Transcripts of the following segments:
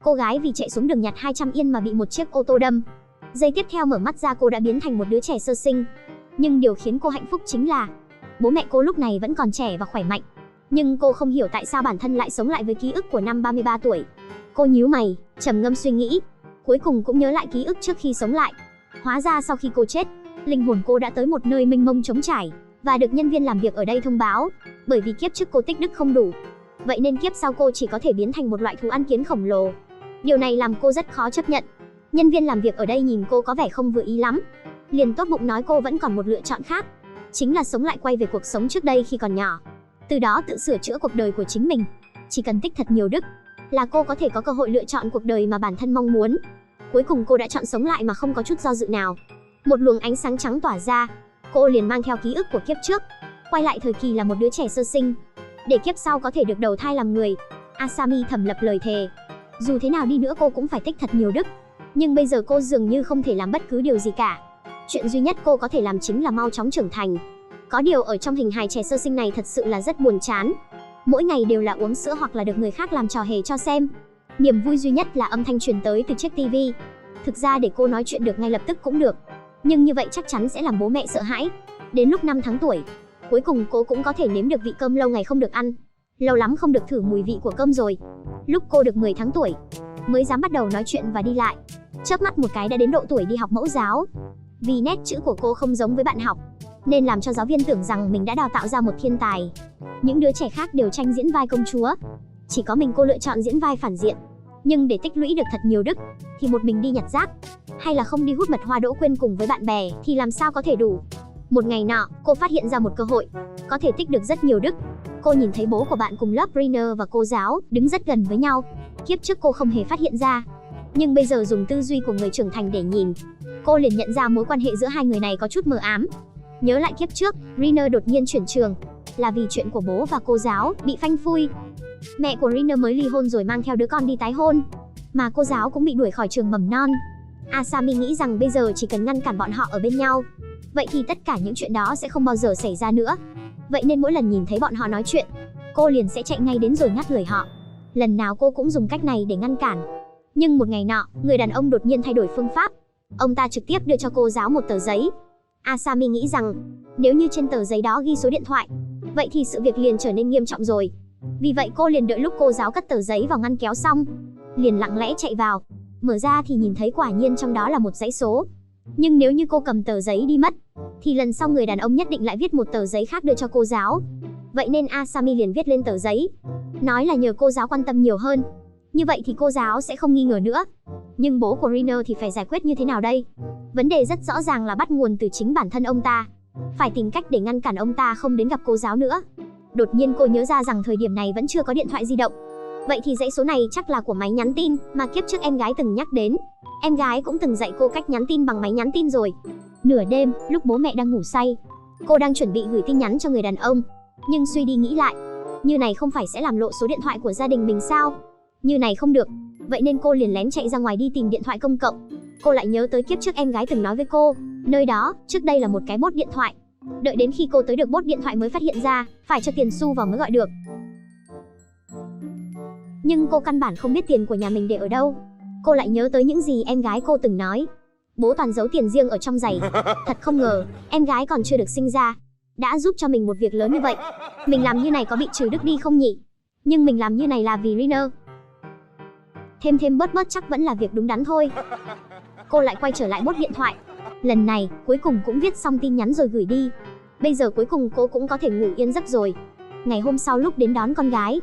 cô gái vì chạy xuống đường nhặt 200 yên mà bị một chiếc ô tô đâm. Giây tiếp theo mở mắt ra cô đã biến thành một đứa trẻ sơ sinh. Nhưng điều khiến cô hạnh phúc chính là bố mẹ cô lúc này vẫn còn trẻ và khỏe mạnh. Nhưng cô không hiểu tại sao bản thân lại sống lại với ký ức của năm 33 tuổi. Cô nhíu mày, trầm ngâm suy nghĩ, cuối cùng cũng nhớ lại ký ức trước khi sống lại. Hóa ra sau khi cô chết, linh hồn cô đã tới một nơi mênh mông trống trải và được nhân viên làm việc ở đây thông báo, bởi vì kiếp trước cô tích đức không đủ, vậy nên kiếp sau cô chỉ có thể biến thành một loại thú ăn kiến khổng lồ. Điều này làm cô rất khó chấp nhận. Nhân viên làm việc ở đây nhìn cô có vẻ không vừa ý lắm, liền tốt bụng nói cô vẫn còn một lựa chọn khác, chính là sống lại quay về cuộc sống trước đây khi còn nhỏ, từ đó tự sửa chữa cuộc đời của chính mình. Chỉ cần tích thật nhiều đức là cô có thể có cơ hội lựa chọn cuộc đời mà bản thân mong muốn. Cuối cùng cô đã chọn sống lại mà không có chút do dự nào. Một luồng ánh sáng trắng tỏa ra, cô liền mang theo ký ức của kiếp trước, quay lại thời kỳ là một đứa trẻ sơ sinh, để kiếp sau có thể được đầu thai làm người. Asami thầm lập lời thề, dù thế nào đi nữa cô cũng phải tích thật nhiều đức. Nhưng bây giờ cô dường như không thể làm bất cứ điều gì cả. Chuyện duy nhất cô có thể làm chính là mau chóng trưởng thành. Có điều ở trong hình hài trẻ sơ sinh này thật sự là rất buồn chán. Mỗi ngày đều là uống sữa hoặc là được người khác làm trò hề cho xem. Niềm vui duy nhất là âm thanh truyền tới từ chiếc tivi. Thực ra để cô nói chuyện được ngay lập tức cũng được, nhưng như vậy chắc chắn sẽ làm bố mẹ sợ hãi. Đến lúc 5 tháng tuổi, cuối cùng cô cũng có thể nếm được vị cơm lâu ngày không được ăn. Lâu lắm không được thử mùi vị của cơm rồi. Lúc cô được 10 tháng tuổi, mới dám bắt đầu nói chuyện và đi lại. Chớp mắt một cái đã đến độ tuổi đi học mẫu giáo. Vì nét chữ của cô không giống với bạn học, nên làm cho giáo viên tưởng rằng mình đã đào tạo ra một thiên tài. Những đứa trẻ khác đều tranh diễn vai công chúa, chỉ có mình cô lựa chọn diễn vai phản diện. Nhưng để tích lũy được thật nhiều đức, thì một mình đi nhặt rác, hay là không đi hút mật hoa đỗ quyên cùng với bạn bè thì làm sao có thể đủ. Một ngày nọ, cô phát hiện ra một cơ hội, có thể tích được rất nhiều đức. Cô nhìn thấy bố của bạn cùng lớp Riner và cô giáo đứng rất gần với nhau. Kiếp trước cô không hề phát hiện ra, nhưng bây giờ dùng tư duy của người trưởng thành để nhìn, cô liền nhận ra mối quan hệ giữa hai người này có chút mờ ám. Nhớ lại kiếp trước, Riner đột nhiên chuyển trường là vì chuyện của bố và cô giáo bị phanh phui. Mẹ của Riner mới ly hôn rồi mang theo đứa con đi tái hôn, mà cô giáo cũng bị đuổi khỏi trường mầm non. Asami nghĩ rằng bây giờ chỉ cần ngăn cản bọn họ ở bên nhau, vậy thì tất cả những chuyện đó sẽ không bao giờ xảy ra nữa. Vậy nên mỗi lần nhìn thấy bọn họ nói chuyện, cô liền sẽ chạy ngay đến rồi ngắt lời họ. Lần nào cô cũng dùng cách này để ngăn cản. Nhưng một ngày nọ, người đàn ông đột nhiên thay đổi phương pháp. Ông ta trực tiếp đưa cho cô giáo một tờ giấy. Asami nghĩ rằng, nếu như trên tờ giấy đó ghi số điện thoại, vậy thì sự việc liền trở nên nghiêm trọng rồi. Vì vậy cô liền đợi lúc cô giáo cất tờ giấy vào ngăn kéo xong, liền lặng lẽ chạy vào. Mở ra thì nhìn thấy quả nhiên trong đó là một dãy số. Nhưng nếu như cô cầm tờ giấy đi mất, thì lần sau người đàn ông nhất định lại viết một tờ giấy khác đưa cho cô giáo. Vậy nên Asami liền viết lên tờ giấy, nói là nhờ cô giáo quan tâm nhiều hơn. Như vậy thì cô giáo sẽ không nghi ngờ nữa. Nhưng bố của Riner thì phải giải quyết như thế nào đây? Vấn đề rất rõ ràng là bắt nguồn từ chính bản thân ông ta. Phải tìm cách để ngăn cản ông ta không đến gặp cô giáo nữa. Đột nhiên cô nhớ ra rằng thời điểm này vẫn chưa có điện thoại di động. Vậy thì dãy số này chắc là của máy nhắn tin mà kiếp trước em gái từng nhắc đến. Em gái cũng từng dạy cô cách nhắn tin bằng máy nhắn tin rồi. Nửa đêm, lúc bố mẹ đang ngủ say, cô đang chuẩn bị gửi tin nhắn cho người đàn ông. Nhưng suy đi nghĩ lại, như này không phải sẽ làm lộ số điện thoại của gia đình mình sao? Như này không được. Vậy nên cô liền lén chạy ra ngoài đi tìm điện thoại công cộng. Cô lại nhớ tới kiếp trước em gái từng nói với cô, nơi đó trước đây là một cái bốt điện thoại. Đợi đến khi cô tới được bốt điện thoại mới phát hiện ra phải cho tiền xu vào mới gọi được. Nhưng cô căn bản không biết tiền của nhà mình để ở đâu. Cô lại nhớ tới những gì em gái cô từng nói, bố toàn giấu tiền riêng ở trong giày. Thật không ngờ, em gái còn chưa được sinh ra đã giúp cho mình một việc lớn như vậy. Mình làm như này có bị trừ đức đi không nhỉ? Nhưng mình làm như này là vì Riner. Thêm bớt chắc vẫn là việc đúng đắn thôi. Cô lại quay trở lại bốt điện thoại. Lần này, cuối cùng cũng viết xong tin nhắn rồi gửi đi. Bây giờ cuối cùng cô cũng có thể ngủ yên giấc rồi. Ngày hôm sau lúc đến đón con gái,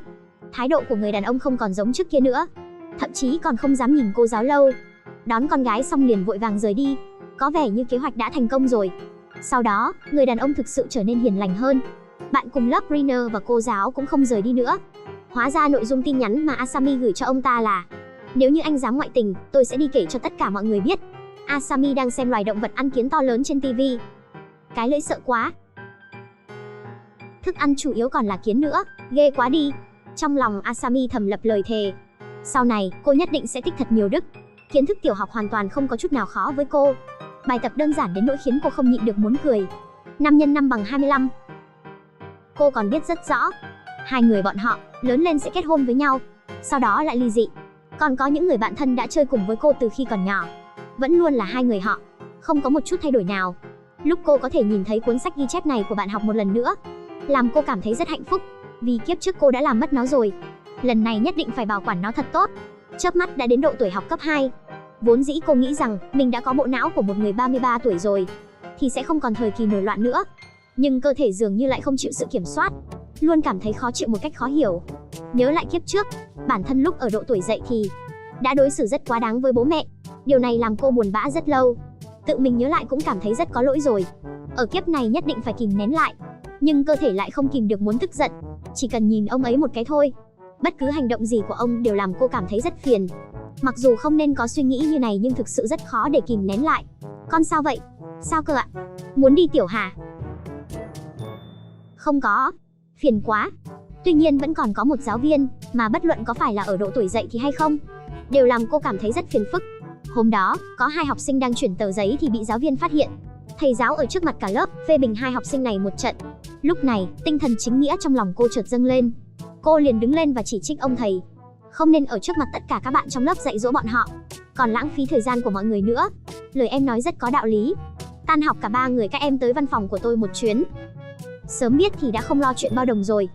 thái độ của người đàn ông không còn giống trước kia nữa. Thậm chí còn không dám nhìn cô giáo lâu. Đón con gái xong liền vội vàng rời đi. Có vẻ như kế hoạch đã thành công rồi. Sau đó, người đàn ông thực sự trở nên hiền lành hơn. Bạn cùng lớp Riner và cô giáo cũng không rời đi nữa. Hóa ra nội dung tin nhắn mà Asami gửi cho ông ta là: nếu như anh dám ngoại tình, tôi sẽ đi kể cho tất cả mọi người biết. Asami đang xem loài động vật ăn kiến to lớn trên tivi. Cái lưỡi sợ quá. Thức ăn chủ yếu còn là kiến nữa, ghê quá đi. Trong lòng Asami thầm lập lời thề, sau này cô nhất định sẽ tích thật nhiều đức. Kiến thức tiểu học hoàn toàn không có chút nào khó với cô. Bài tập đơn giản đến nỗi khiến cô không nhịn được muốn cười. 5 x 5 bằng 25. Cô còn biết rất rõ, hai người bọn họ lớn lên sẽ kết hôn với nhau, sau đó lại ly dị. Còn có những người bạn thân đã chơi cùng với cô từ khi còn nhỏ. Vẫn luôn là hai người họ, không có một chút thay đổi nào. Lúc cô có thể nhìn thấy cuốn sách ghi chép này của bạn học một lần nữa, làm cô cảm thấy rất hạnh phúc, vì kiếp trước cô đã làm mất nó rồi. Lần này nhất định phải bảo quản nó thật tốt. Chớp mắt đã đến độ tuổi học cấp 2. Vốn dĩ cô nghĩ rằng mình đã có bộ não của một người 33 tuổi rồi, thì sẽ không còn thời kỳ nổi loạn nữa. Nhưng cơ thể dường như lại không chịu sự kiểm soát, luôn cảm thấy khó chịu một cách khó hiểu. Nhớ lại kiếp trước, bản thân lúc ở độ tuổi dậy thì đã đối xử rất quá đáng với bố mẹ. Điều này làm cô buồn bã rất lâu. Tự mình nhớ lại cũng cảm thấy rất có lỗi rồi. Ở kiếp này nhất định phải kìm nén lại. Nhưng cơ thể lại không kìm được muốn tức giận. Chỉ cần nhìn ông ấy một cái thôi, bất cứ hành động gì của ông đều làm cô cảm thấy rất phiền. Mặc dù không nên có suy nghĩ như này nhưng thực sự rất khó để kìm nén lại. Con sao vậy? Sao cơ ạ? Muốn đi tiểu hả? Không có. Phiền quá. Tuy nhiên vẫn còn có một giáo viên, mà bất luận có phải là ở độ tuổi dậy thì hay không, đều làm cô cảm thấy rất phiền phức. Hôm đó, có 2 học sinh đang chuyển tờ giấy thì bị giáo viên phát hiện. Thầy giáo ở trước mặt cả lớp, phê bình 2 học sinh này một trận. Lúc này, tinh thần chính nghĩa trong lòng cô chợt dâng lên. Cô liền đứng lên và chỉ trích ông thầy. Không nên ở trước mặt tất cả các bạn trong lớp dạy dỗ bọn họ, còn lãng phí thời gian của mọi người nữa. Lời em nói rất có đạo lý. Tan học cả 3 người các em tới văn phòng của tôi một chuyến. Sớm biết thì đã không lo chuyện bao đồng rồi.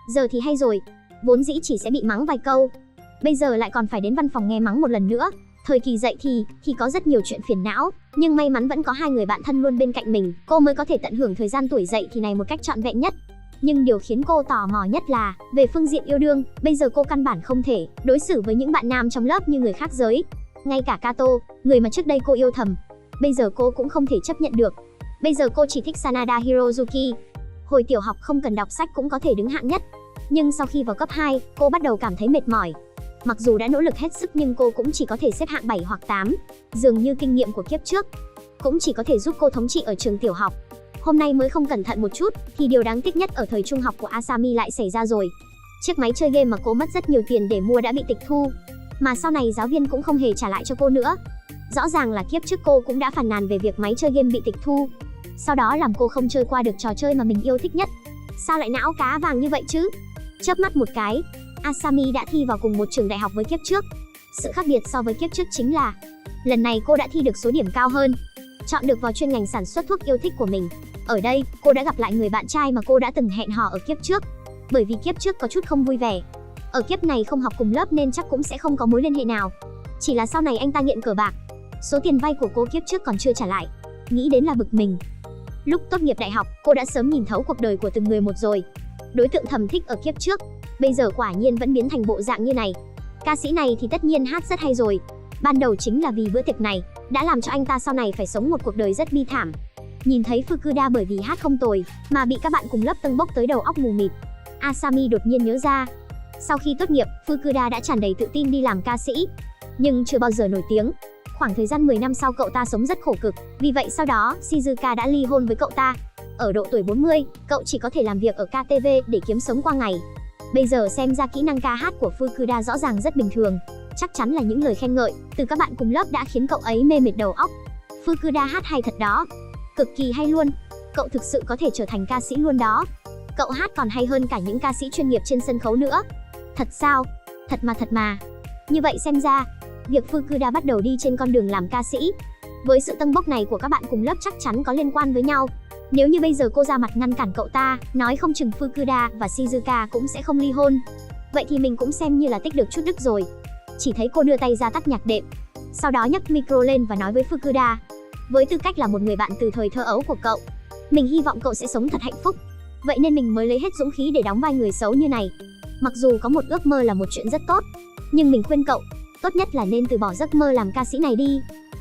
Giờ thì hay rồi, vốn dĩ chỉ sẽ bị mắng vài câu, bây giờ lại còn phải đến văn phòng nghe mắng một lần nữa. Thời kỳ dậy thì có rất nhiều chuyện phiền não, nhưng may mắn vẫn có 2 người bạn thân luôn bên cạnh mình, cô mới có thể tận hưởng thời gian tuổi dậy thì này một cách trọn vẹn nhất. Nhưng điều khiến cô tò mò nhất là về phương diện yêu đương, bây giờ cô căn bản không thể đối xử với những bạn nam trong lớp như người khác giới. Ngay cả Kato, người mà trước đây cô yêu thầm, bây giờ cô cũng không thể chấp nhận được. Bây giờ cô chỉ thích Sanada Hirozuki. Hồi tiểu học không cần đọc sách cũng có thể đứng hạng nhất, nhưng sau khi vào cấp 2, cô bắt đầu cảm thấy mệt mỏi. Mặc dù đã nỗ lực hết sức nhưng cô cũng chỉ có thể xếp hạng 7 hoặc 8. Dường như kinh nghiệm của kiếp trước cũng chỉ có thể giúp cô thống trị ở trường tiểu học. Hôm nay mới không cẩn thận một chút thì điều đáng tiếc nhất ở thời trung học của Asami lại xảy ra rồi. Chiếc máy chơi game mà cô mất rất nhiều tiền để mua đã bị tịch thu, mà sau này giáo viên cũng không hề trả lại cho cô nữa. Rõ ràng là kiếp trước cô cũng đã phàn nàn về việc máy chơi game bị tịch thu, sau đó làm cô không chơi qua được trò chơi mà mình yêu thích nhất. Sao lại não cá vàng như vậy chứ? Chớp mắt một cái, Asami đã thi vào cùng một trường đại học với kiếp trước. Sự khác biệt so với kiếp trước chính là lần này cô đã thi được số điểm cao hơn, chọn được vào chuyên ngành sản xuất thuốc yêu thích của mình. Ở đây, cô đã gặp lại người bạn trai mà cô đã từng hẹn hò ở kiếp trước. Bởi vì kiếp trước có chút không vui vẻ, ở kiếp này không học cùng lớp nên chắc cũng sẽ không có mối liên hệ nào. Chỉ là sau này anh ta nghiện cờ bạc, số tiền vay của cô kiếp trước còn chưa trả lại. Nghĩ đến là bực mình. Lúc tốt nghiệp đại học, cô đã sớm nhìn thấu cuộc đời của từng người một rồi. Đối tượng thầm thích ở kiếp trước, bây giờ quả nhiên vẫn biến thành bộ dạng như này. Ca sĩ này thì tất nhiên hát rất hay rồi. Ban đầu chính là vì bữa tiệc này đã làm cho anh ta sau này phải sống một cuộc đời rất bi thảm. Nhìn thấy Fukuda bởi vì hát không tồi mà bị các bạn cùng lớp tâng bốc tới đầu óc mù mịt, Asami đột nhiên nhớ ra. Sau khi tốt nghiệp, Fukuda đã tràn đầy tự tin đi làm ca sĩ, nhưng chưa bao giờ nổi tiếng. Khoảng thời gian 10 năm sau cậu ta sống rất khổ cực, vì vậy sau đó Shizuka đã ly hôn với cậu ta. Ở độ tuổi 40, cậu chỉ có thể làm việc ở KTV để kiếm sống qua ngày. Bây giờ xem ra kỹ năng ca hát của Fukuda rõ ràng rất bình thường. Chắc chắn là những lời khen ngợi từ các bạn cùng lớp đã khiến cậu ấy mê mệt đầu óc. Fukuda hát hay thật đó, cực kỳ hay luôn. Cậu thực sự có thể trở thành ca sĩ luôn đó. Cậu hát còn hay hơn cả những ca sĩ chuyên nghiệp trên sân khấu nữa. Thật sao? Thật mà. Như vậy xem ra, việc Fukuda bắt đầu đi trên con đường làm ca sĩ với sự tâng bốc này của các bạn cùng lớp chắc chắn có liên quan với nhau. Nếu như bây giờ cô ra mặt ngăn cản cậu ta, nói không chừng Fukuda và Shizuka cũng sẽ không ly hôn. Vậy thì mình cũng xem như là tích được chút đức rồi. Chỉ thấy cô đưa tay ra tắt nhạc đệm, sau đó nhấc micro lên và nói với Fukuda, với tư cách là một người bạn từ thời thơ ấu của cậu, mình hy vọng cậu sẽ sống thật hạnh phúc. Vậy nên mình mới lấy hết dũng khí để đóng vai người xấu như này. Mặc dù có một ước mơ là một chuyện rất tốt, nhưng mình khuyên cậu, tốt nhất là nên từ bỏ giấc mơ làm ca sĩ này đi.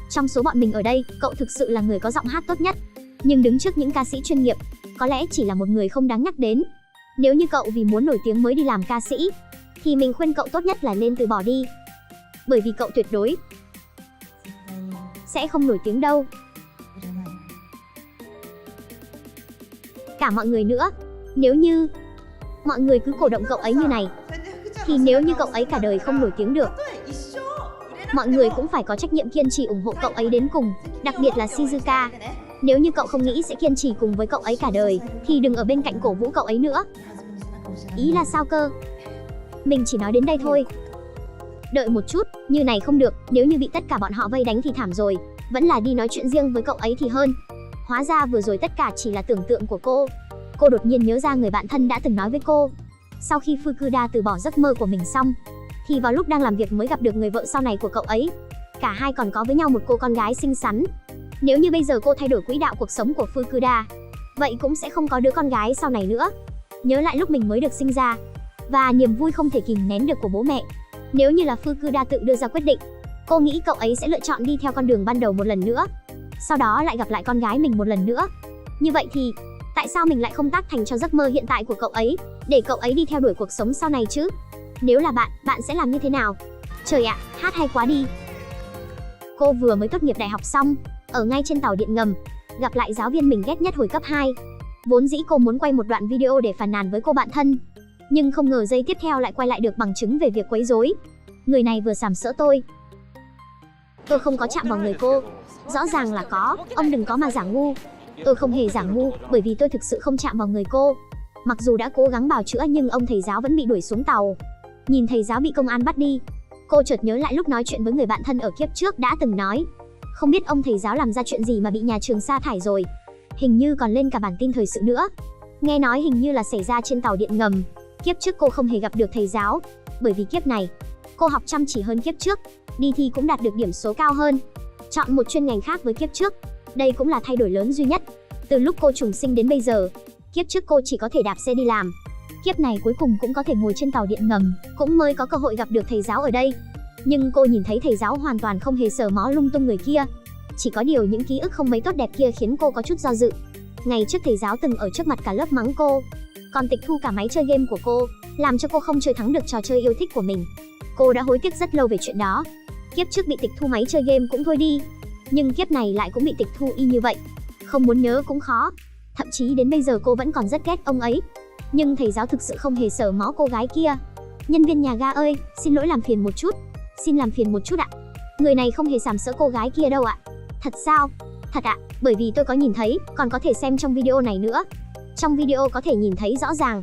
Trong số bọn mình ở đây, cậu thực sự là người có giọng hát tốt nhất, nhưng đứng trước những ca sĩ chuyên nghiệp, có lẽ chỉ là một người không đáng nhắc đến. Nếu như cậu vì muốn nổi tiếng mới đi làm ca sĩ, thì mình khuyên cậu tốt nhất là nên từ bỏ đi. Bởi vì cậu tuyệt đối sẽ không nổi tiếng đâu. Cả mọi người nữa, nếu như mọi người cứ cổ động cậu ấy như này, thì nếu như cậu ấy cả đời không nổi tiếng được, mọi người cũng phải có trách nhiệm kiên trì ủng hộ cậu ấy đến cùng. Đặc biệt là Shizuka, nếu như cậu không nghĩ sẽ kiên trì cùng với cậu ấy cả đời, thì đừng ở bên cạnh cổ vũ cậu ấy nữa. Ý là sao cơ? Mình chỉ nói đến đây thôi. Đợi một chút, như này không được, nếu như bị tất cả bọn họ vây đánh thì thảm rồi, vẫn là đi nói chuyện riêng với cậu ấy thì hơn. Hóa ra vừa rồi tất cả chỉ là tưởng tượng của cô. Cô đột nhiên nhớ ra người bạn thân đã từng nói với cô. Sau khi Fukuda từ bỏ giấc mơ của mình xong, thì vào lúc đang làm việc mới gặp được người vợ sau này của cậu ấy. Cả hai còn có với nhau một cô con gái xinh xắn. Nếu như bây giờ cô thay đổi quỹ đạo cuộc sống của Fukuda, vậy cũng sẽ không có đứa con gái sau này nữa. Nhớ lại lúc mình mới được sinh ra, và niềm vui không thể kìm nén được của bố mẹ. Nếu như là Fukuda tự đưa ra quyết định, cô nghĩ cậu ấy sẽ lựa chọn đi theo con đường ban đầu một lần nữa, sau đó lại gặp lại con gái mình một lần nữa. Như vậy thì, tại sao mình lại không tác thành cho giấc mơ hiện tại của cậu ấy, để cậu ấy đi theo đuổi cuộc sống sau này chứ? Nếu là bạn sẽ làm như thế nào? Trời ạ, hát hay quá đi! Cô vừa mới tốt nghiệp đại học xong, ở ngay trên tàu điện ngầm, gặp lại giáo viên mình ghét nhất hồi cấp 2. Vốn dĩ cô muốn quay một đoạn video để phàn nàn với cô bạn thân, nhưng không ngờ giây tiếp theo lại quay lại được bằng chứng về việc quấy rối. Người này vừa sàm sỡ tôi. Tôi không có chạm vào người cô. Rõ ràng là có, ông đừng có mà giả ngu. Tôi không hề giả ngu, bởi vì tôi thực sự không chạm vào người cô. Mặc dù đã cố gắng bào chữa nhưng ông thầy giáo vẫn bị đuổi xuống tàu. Nhìn thầy giáo bị công an bắt đi, cô chợt nhớ lại lúc nói chuyện với người bạn thân ở kiếp trước đã từng nói. Không biết ông thầy giáo làm ra chuyện gì mà bị nhà trường sa thải rồi. Hình như còn lên cả bản tin thời sự nữa. Nghe nói hình như là xảy ra trên tàu điện ngầm. Kiếp trước cô không hề gặp được thầy giáo, bởi vì kiếp này cô học chăm chỉ hơn kiếp trước, đi thi cũng đạt được điểm số cao hơn, chọn một chuyên ngành khác với kiếp trước. Đây cũng là thay đổi lớn duy nhất từ lúc cô trùng sinh đến bây giờ. Kiếp trước cô chỉ có thể đạp xe đi làm, kiếp này cuối cùng cũng có thể ngồi trên tàu điện ngầm, cũng mới có cơ hội gặp được thầy giáo ở đây. Nhưng cô nhìn thấy thầy giáo hoàn toàn không hề sờ mó lung tung người kia. Chỉ có điều những ký ức không mấy tốt đẹp kia khiến cô có chút do dự. Ngày trước thầy giáo từng ở trước mặt cả lớp mắng cô, còn tịch thu cả máy chơi game của cô, làm cho cô không chơi thắng được trò chơi yêu thích của mình. Cô đã hối tiếc rất lâu về chuyện đó. Kiếp trước bị tịch thu máy chơi game cũng thôi đi, nhưng kiếp này lại cũng bị tịch thu y như vậy. Không muốn nhớ cũng khó. Thậm chí đến bây giờ cô vẫn còn rất ghét ông ấy. Nhưng thầy giáo thực sự không hề sờ mó cô gái kia. Nhân viên nhà ga ơi, xin lỗi làm phiền một chút. Xin làm phiền một chút ạ. Người này không hề sàm sỡ cô gái kia đâu ạ. Thật sao? Thật ạ, bởi vì tôi có nhìn thấy, còn có thể xem trong video này nữa. Trong video có thể nhìn thấy rõ ràng,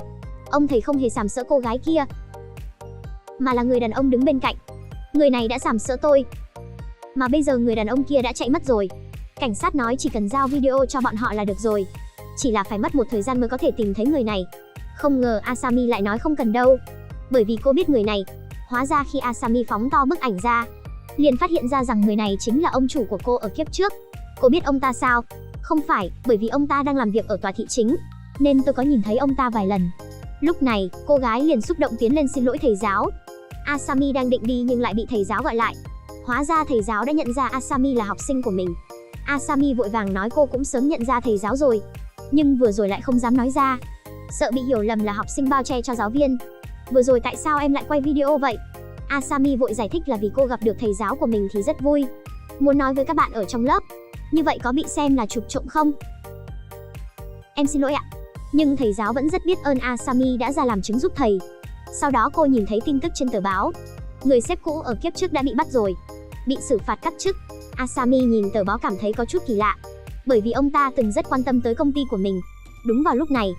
ông thầy không hề sàm sỡ cô gái kia, mà là người đàn ông đứng bên cạnh. Người này đã sàm sỡ tôi, mà bây giờ người đàn ông kia đã chạy mất rồi. Cảnh sát nói chỉ cần giao video cho bọn họ là được rồi, chỉ là phải mất một thời gian mới có thể tìm thấy người này. Không ngờ Asami lại nói không cần đâu, bởi vì cô biết người này. Hóa ra khi Asami phóng to bức ảnh ra, liền phát hiện ra rằng người này chính là ông chủ của cô ở kiếp trước. Cô biết ông ta sao? Không phải, bởi vì ông ta đang làm việc ở tòa thị chính, nên tôi có nhìn thấy ông ta vài lần. Lúc này, cô gái liền xúc động tiến lên xin lỗi thầy giáo. Asami đang định đi nhưng lại bị thầy giáo gọi lại. Hóa ra thầy giáo đã nhận ra Asami là học sinh của mình. Asami vội vàng nói cô cũng sớm nhận ra thầy giáo rồi, nhưng vừa rồi lại không dám nói ra, sợ bị hiểu lầm là học sinh bao che cho giáo viên. Vừa rồi tại sao em lại quay video vậy? Asami vội giải thích là vì cô gặp được thầy giáo của mình thì rất vui, muốn nói với các bạn ở trong lớp. Như vậy có bị xem là chụp trộm không? Em xin lỗi ạ. Nhưng thầy giáo vẫn rất biết ơn Asami đã ra làm chứng giúp thầy. Sau đó cô nhìn thấy tin tức trên tờ báo, người sếp cũ ở kiếp trước đã bị bắt rồi, bị xử phạt cắt chức. Asami nhìn tờ báo cảm thấy có chút kỳ lạ, bởi vì ông ta từng rất quan tâm tới công ty của mình. Đúng vào lúc này,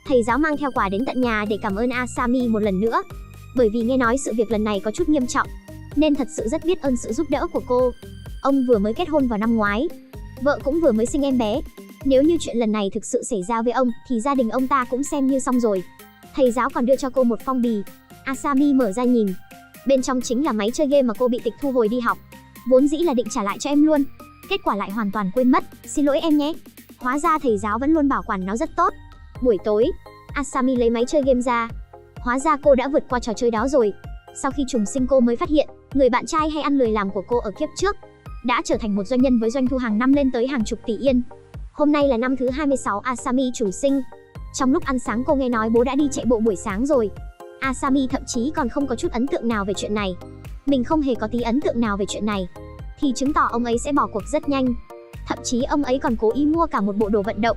thầy giáo mang theo quà đến tận nhà để cảm ơn Asami một lần nữa, bởi vì nghe nói sự việc lần này có chút nghiêm trọng, nên thật sự rất biết ơn sự giúp đỡ của cô. Ông vừa mới kết hôn vào năm ngoái, vợ cũng vừa mới sinh em bé. Nếu như chuyện lần này thực sự xảy ra với ông thì gia đình ông ta cũng xem như xong rồi. Thầy giáo còn đưa cho cô một phong bì. Asami mở ra nhìn, bên trong chính là máy chơi game mà cô bị tịch thu hồi đi học. Vốn dĩ là định trả lại cho em luôn, kết quả lại hoàn toàn quên mất. Xin lỗi em nhé. Hóa ra thầy giáo vẫn luôn bảo quản nó rất tốt. Buổi tối, Asami lấy máy chơi game ra. Hóa ra cô đã vượt qua trò chơi đó rồi. Sau khi trùng sinh cô mới phát hiện, người bạn trai hay ăn lười làm của cô ở kiếp trước đã trở thành một doanh nhân với doanh thu hàng năm lên tới hàng chục tỷ yên. Hôm nay là năm thứ 26 Asami trùng sinh. Trong lúc ăn sáng cô nghe nói bố đã đi chạy bộ buổi sáng rồi. Asami thậm chí còn không có chút ấn tượng nào về chuyện này. Mình không hề có tí ấn tượng nào về chuyện này, thì chứng tỏ ông ấy sẽ bỏ cuộc rất nhanh. Thậm chí ông ấy còn cố ý mua cả một bộ đồ vận động.